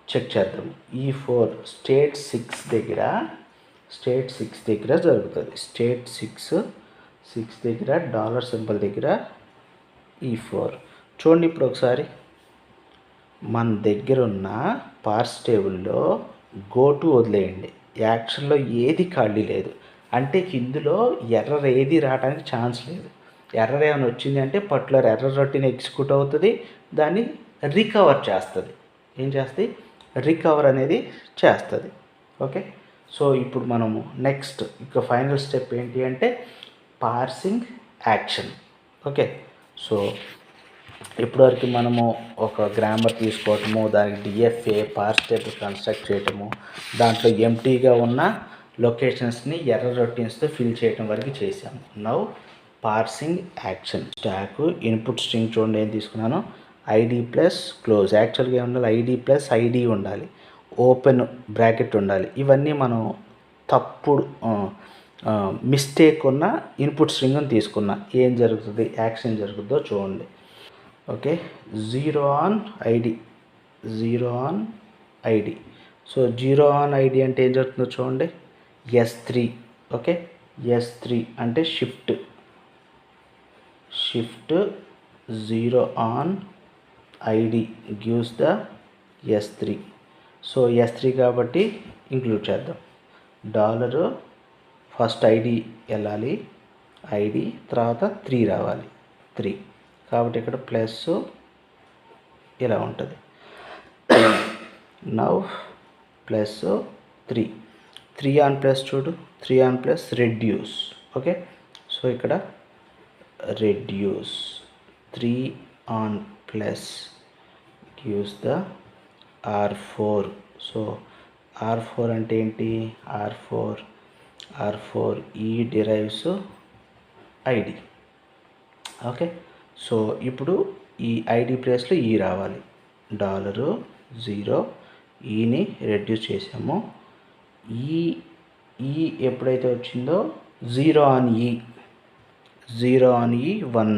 చెక్ చేద్దాము. E4 స్టేట్ 6 దగ్గర జరుగుతుంది. స్టేట్ 6 దగ్గర డాలర్ సింబల్ దగ్గర E4 చూడండి. ఇప్పుడు ఒకసారి మన దగ్గర ఉన్న పార్స్ టేబుల్లో గో టు వదిలేయండి, యాక్షన్లో ఏది ఖాళీ లేదు, అంటే ఇందులో ఎర్రర్ ఏది రావడానికి ఛాన్స్ లేదు. ఎర్రర్ ఏమైనా వచ్చింది అంటే పర్టికులర్ ఎర్రర్ రొటీన్ ఎగ్జిక్యూట్ అవుతుంది, దాన్ని రికవర్ చేస్తుంది. ఏం చేస్తుంది, రికవర్ అనేది చేస్తుంది. ఓకే, సో ఇప్పుడు మనము నెక్స్ట్ ఇక ఫైనల్ స్టెప్ ఏంటి అంటే పార్సింగ్ యాక్షన్. ఓకే, సో ఇప్పటివరకు మనము ఒక గ్రామర్ తీసుకోవటము, దానికి డిఎఫ్ఏ పార్స్ టేబుల్ కన్స్ట్రక్ట్ చేయటము, దాంట్లో ఎంటీగా ఉన్న లొకేషన్స్ని ఎర్రర్ రొటీన్స్తో ఫిల్ చేయటం వరకు చేసాము. Now parsing action. Stock input string చూడండి ఏం తీసుకున్నాను, ఐడి ప్లస్ క్లోజ్. యాక్చువల్గా ఏముండాలి, ఐడి ప్లస్ ఐడి ఉండాలి, ఓపెన్ బ్రాకెట్ ఉండాలి. ఇవన్నీ మనం తప్పుడు మిస్టేక్ ఉన్న ఇన్పుట్ స్ట్రింగ్ని తీసుకున్నా ఏం జరుగుతుంది, యాక్షన్ జరుగుతుందో చూడండి. Okay, 0 on ID, 0 on ID. So 0 on ID అంటే ఏం జరుగుతుందో చూడండి, S3. ఓకే, S3 అంటే shift 0 on ID gives the S3. So S3 కాబట్టి ఇంక్లూడ్ చేద్దాం. డాలరు ఫస్ట్ ఐడి వెళ్ళాలి, ఐడి తర్వాత 3 రావాలి, 3. కాబట్టి ఇక్కడ ప్లస్ ఇలా ఉంటుంది. నవ్ ప్లస్ 3 ఆన్ ప్లస్ చూడు, 3 on plus reduce. Okay, so ఇక్కడ reduce 3 on plus gives the R4. So R4 అంటే ఏంటి, R4 ఈ డిరైవ్స్ ఐడి. ఓకే, సో ఇప్పుడు ఈ ఐడి ప్లేస్లో ఈ రావాలి, $0 ఈని రెడ్యూస్ చేసాము. ఈ ఎప్పుడైతే వచ్చిందో 0 ఆన్ ఈ 1.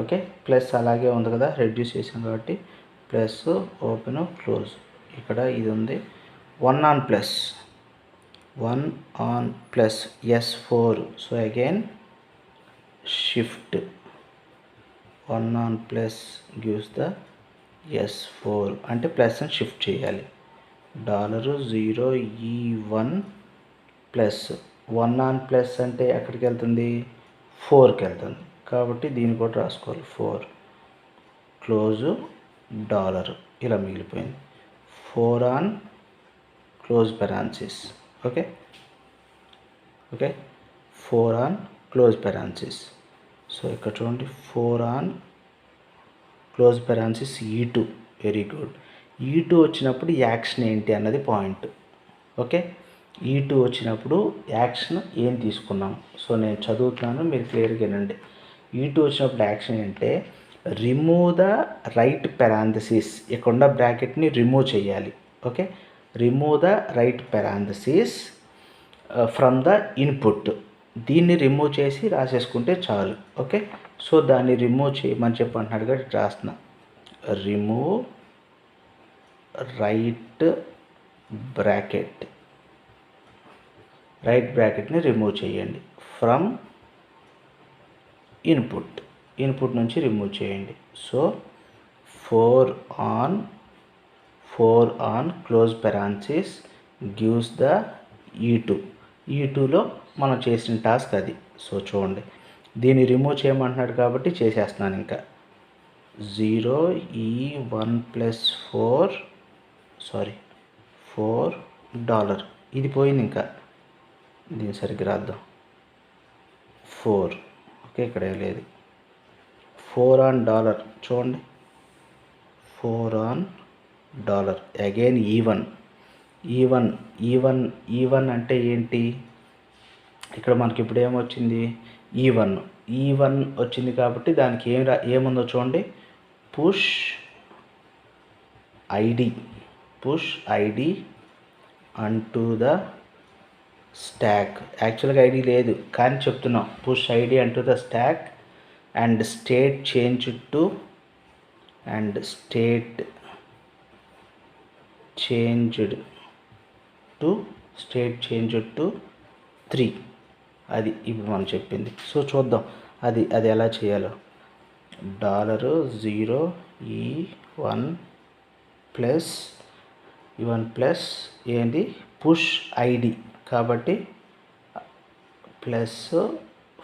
ఓకే, ప్లస్ అలాగే ఉంది కదా, రెడ్యూస్ చేసాం కాబట్టి ప్లస్ ఓపెన్ క్లోజ్. ఇక్కడ ఇది ఉంది 1 on plus S4. So again shift 1 on plus gives the S4 అంటే ప్లస్ అని షిఫ్ట్ చేయాలి. $0 E1 ప్లస్ 1 ఆన్ ప్లస్ అంటే ఎక్కడికి వెళ్తుంది, 4కి వెళ్తుంది. కాబట్టి దీన్ని కూడా రాసుకోవాలి, 4 క్లోజ్ $. ఇలా మిగిలిపోయింది. 4 on close parenthesis. Okay, 4 on close parenthesis. So ఇక్కడ చూడండి, 4 on close parenthesis E2. Very good. E2 వచ్చినప్పుడు యాక్షన్ ఏంటి అన్నది పాయింట్. ఓకే, E2 వచ్చినప్పుడు యాక్షన్ ఏం తీసుకున్నాం. సో నేను చదువుతున్నాను, మీరు క్లియర్గా వినండి. E2 వచ్చినప్పుడు యాక్షన్ అంటే రిమూవ్ ద రైట్ పెరాంథసిస్. ఇక్కడ ఉన్న బ్రాకెట్ని రిమూవ్ చేయాలి. Okay, remove the right parenthesis from the input. దీన్ని రిమూవ్ చేసి రాసేసుకుంటే చాలు. ఓకే, సో దాన్ని రిమూవ్ చేయమని చెప్పంటున్నాడు కాబట్టి రాస్తున్నా, రిమూవ్ రైట్ బ్రాకెట్ని రిమూవ్ చేయండి ఫ్రమ్ ఇన్పుట్ నుంచి రిమూవ్ చేయండి. So 4 on close parenthesis gives the E2లో మనం చేసిన టాస్క్ అది. సో చూడండి, దీన్ని రిమూవ్ చేయమంటున్నాడు కాబట్టి చేసేస్తున్నాను. ఇంకా $0 ప్లస్ $4 ఇది పోయింది. ఇంకా దీన్ని సరిగ్గా రాద్దాం, 4. ఓకే, ఇక్కడ లేదు, 4 ఆన్ $. చూడండి, 4 ఆన్ $. అగైన్ E1 అంటే ఏంటి, ఇక్కడ మనకి ఇప్పుడు ఏమొచ్చింది, E1 వచ్చింది కాబట్టి దానికి ఏముందో చూడండి, పుష్ ఐడి అంటూ ద స్టాక్. యాక్చువల్గా ఐడి లేదు కానీ చెప్తున్నాం, పుష్ ఐడి అంటూ the stock and state change to 3. అది ఇప్పుడు మనం చెప్పింది. సో చూద్దాం అది ఎలా చేయాలో. $0 E1 ప్లస్ ఏంటి, పుష్ ఐడి కాబట్టి ప్లస్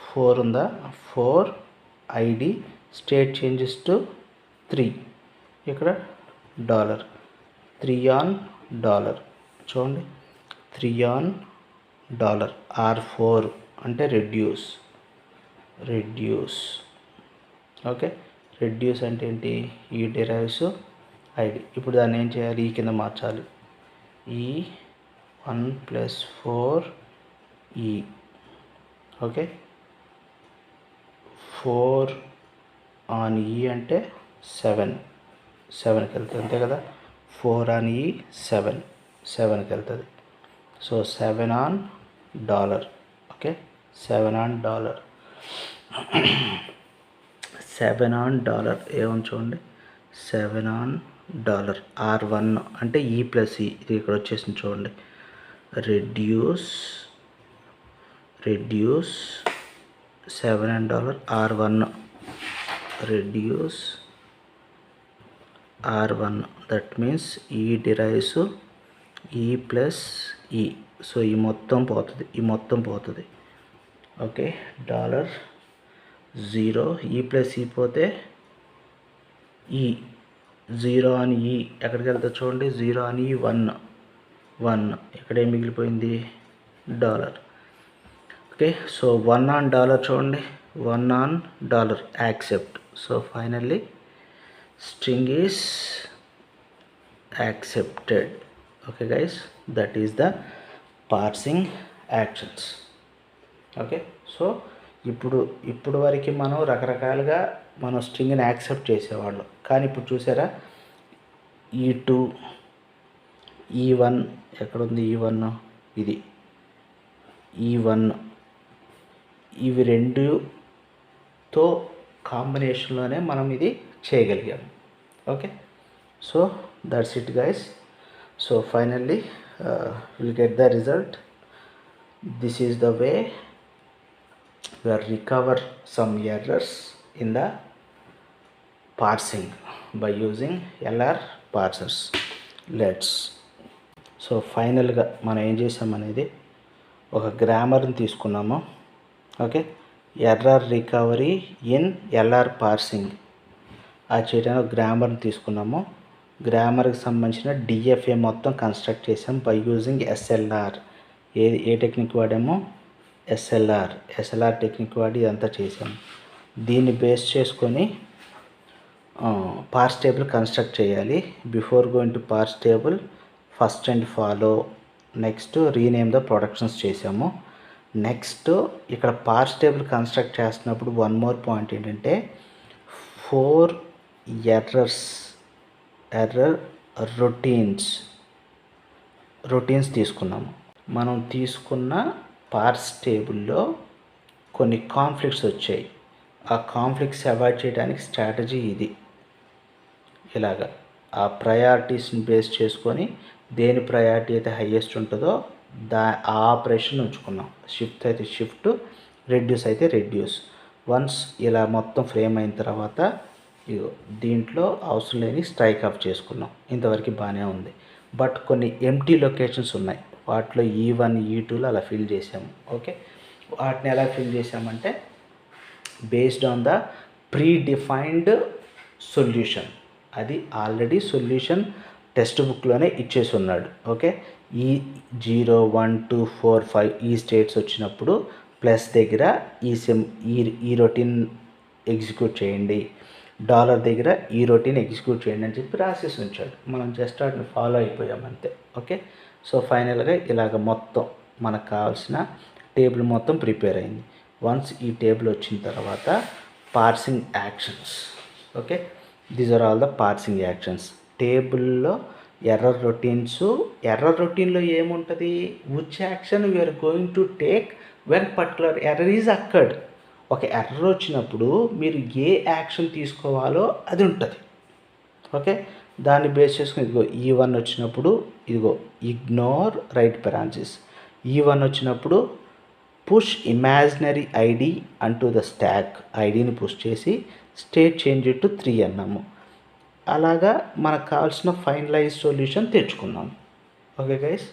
4 ఉందా, 4 ఐడి స్టేట్ చేంజెస్ టు 3. ఇక్కడ $3 ఆన్ $. చూడండి, 3 ఆన్ $. R4 అంటే రెడ్యూస్. ఓకే, రెడ్యూస్ అంటే ఏంటి, ఈ డిరైవ్స్ ఐడి. ఇప్పుడు దాన్ని ఏం చేయాలి, ఈ కింద మార్చాలి, E1 ప్లస్ 4 ఓకే, 4 ఆన్ ఈ అంటే 7కి వెళ్తుంది అంతే కదా. 4 ఆన్ ఈ 7కి వెళ్తుంది. So 7 on dollar. Okay, 7 on dollar. 7 on dollar ఏమని చూడండి, 7 ఆన్ డాలర్. R1 అంటే ఈ ప్లస్ ఈ, ఇది ఇక్కడ వచ్చేసింది చూడండి. Reduce 7 on dollar R1, reduce R1. That means ఈ డిరైవ్స్ ఈ ప్లస్ ఈ. సో ఈ మొత్తం పోతుంది, ఓకే. $0 ఈ ప్లస్ ఈ పోతే ఈ 0 ఆన్ ఈ ఎక్కడికి వెళ్తుంది చూడండి. 0 ఆన్ ఈ 1 ఎక్కడే మిగిలిపోయింది $. ఓకే, సో 1 ఆన్ డాలర్ చూడండి, 1 on dollar accept. So finally string is accepted. Okay guys, that is the parsing actions. Okay, so ఇప్పుడు వరకు మనం రకరకాలుగా మనం స్ట్రింగ్ని యాక్సెప్ట్ చేసేవాళ్ళం. కానీ ఇప్పుడు చూసారా, E2 E1 ఎక్కడుంది, E1 ఇది E1, ఇవి రెండుతో కాంబినేషన్లోనే మనం ఇది చేయగలిగాము. Okay, so that's it guys. So finally will get the result. This is the way we are recover some errors in the parsing by using LR parsers. So ఫైనల్గా మనం ఏం చేసామనేది ఒక గ్రామర్ని తీసుకున్నాము. Okay, error recovery in LR parsing ఆ చేయడానికి గ్రామర్ని తీసుకున్నాము. గ్రామర్కి సంబంధించిన DFA మొత్తం కన్స్ట్రక్ట్ చేసాం బై యూజింగ్ SLR. ఏ టెక్నిక్ వాడామో ఎస్ఎల్ఆర్ టెక్నిక్ వాడి ఇదంతా చేసాము. దీన్ని బేస్ చేసుకొని పార్స్ టేబుల్ కన్స్ట్రక్ట్ చేయాలి. Before going to parse table first and follow, next rename the productions చేసాము. నెక్స్ట్ ఇక్కడ పార్స్ టేబుల్ కన్స్ట్రక్ట్ చేస్తున్నప్పుడు వన్ మోర్ పాయింట్ ఏంటంటే 4 ఎర్రర్ రొటీన్స్ తీసుకున్నాము. మనం తీసుకున్న పార్స్ టేబుల్లో కొన్ని కాన్ఫ్లిక్ట్స్ వచ్చాయి. ఆ కాన్ఫ్లిక్ట్స్ అవాయిడ్ చేయడానికి స్ట్రాటజీ ఇది. ఇలాగా ఆ ప్రయారిటీస్ని బేస్ చేసుకొని దేని ప్రయారిటీ అయితే హైయెస్ట్ ఉంటుందో ఆ ఆపరేషన్ ఉంచుకున్నాం. షిఫ్ట్ అయితే షిఫ్ట్, రెడ్యూస్ అయితే రెడ్యూస్. వన్స్ ఇలా మొత్తం ఫ్రేమ్ అయిన తర్వాత దీంట్లో అవసరం లేని స్ట్రైక్ ఆఫ్ చేసుకున్నాం. ఇంతవరకు బాగానే ఉంది. బట్ కొన్ని ఎంటీ లొకేషన్స్ ఉన్నాయి, వాటిలో E1 E2లో అలా ఫిల్ చేసాము. ఓకే, వాటిని ఎలా ఫిల్ చేసామంటే based on the pre defined solution. అది ఆల్రెడీ సొల్యూషన్ టెక్స్ట్ బుక్లోనే ఇచ్చేసి ఉన్నాడు. ఓకే, ఈ 0 1 2 4 5 ఈ స్టేట్స్ వచ్చినప్పుడు ప్లస్ దగ్గర ఈ రొటీన్ ఎగ్జిక్యూట్ చేయండి, డాలర్ దగ్గర ఈ రొటీన్ ఎగ్జిక్యూట్ చేయండి అని చెప్పి రాసేసి ఉంచాడు. మనం జస్ట్ వాటిని ఫాలో అయిపోయాం అంతే. ఓకే, సో ఫైనల్గా ఇలాగ మొత్తం మనకు కావాల్సిన టేబుల్ మొత్తం ప్రిపేర్ అయింది. వన్స్ ఈ టేబుల్ వచ్చిన తర్వాత parsing actions. Okay, these are all the parsing actions. టేబుల్లో ఎర్రర్ రొటీన్లో ఏముంటుంది, which action we are going to take when particular error is occurred. ఒక ఎర్రర్ వచ్చినప్పుడు మీరు ఏ యాక్షన్ తీసుకోవాలో అది ఉంటుంది. ఓకే, దాన్ని బేస్ చేసుకుని ఇదిగో E1 వచ్చినప్పుడు ఇదిగో ఇగ్నోర్ రైట్ పెరాన్సిస్. E1 వచ్చినప్పుడు పుష్ ఇమాజినరీ ఐడి అంటూ ద స్టాక్. ఐడిని పుష్ చేసి స్టేట్ చేంజ్ టు 3 అన్నాము. అలాగా మనకు కావాల్సిన ఫైనలైజ్ సొల్యూషన్ తెచ్చుకున్నాము. Okay guys,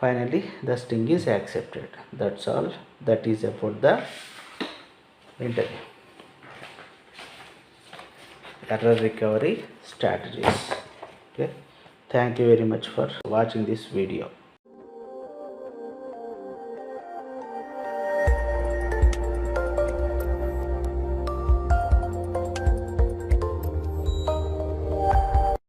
finally the string is accepted. That's all. That is about the error recovery strategies. Okay, thank you very much for watching this video.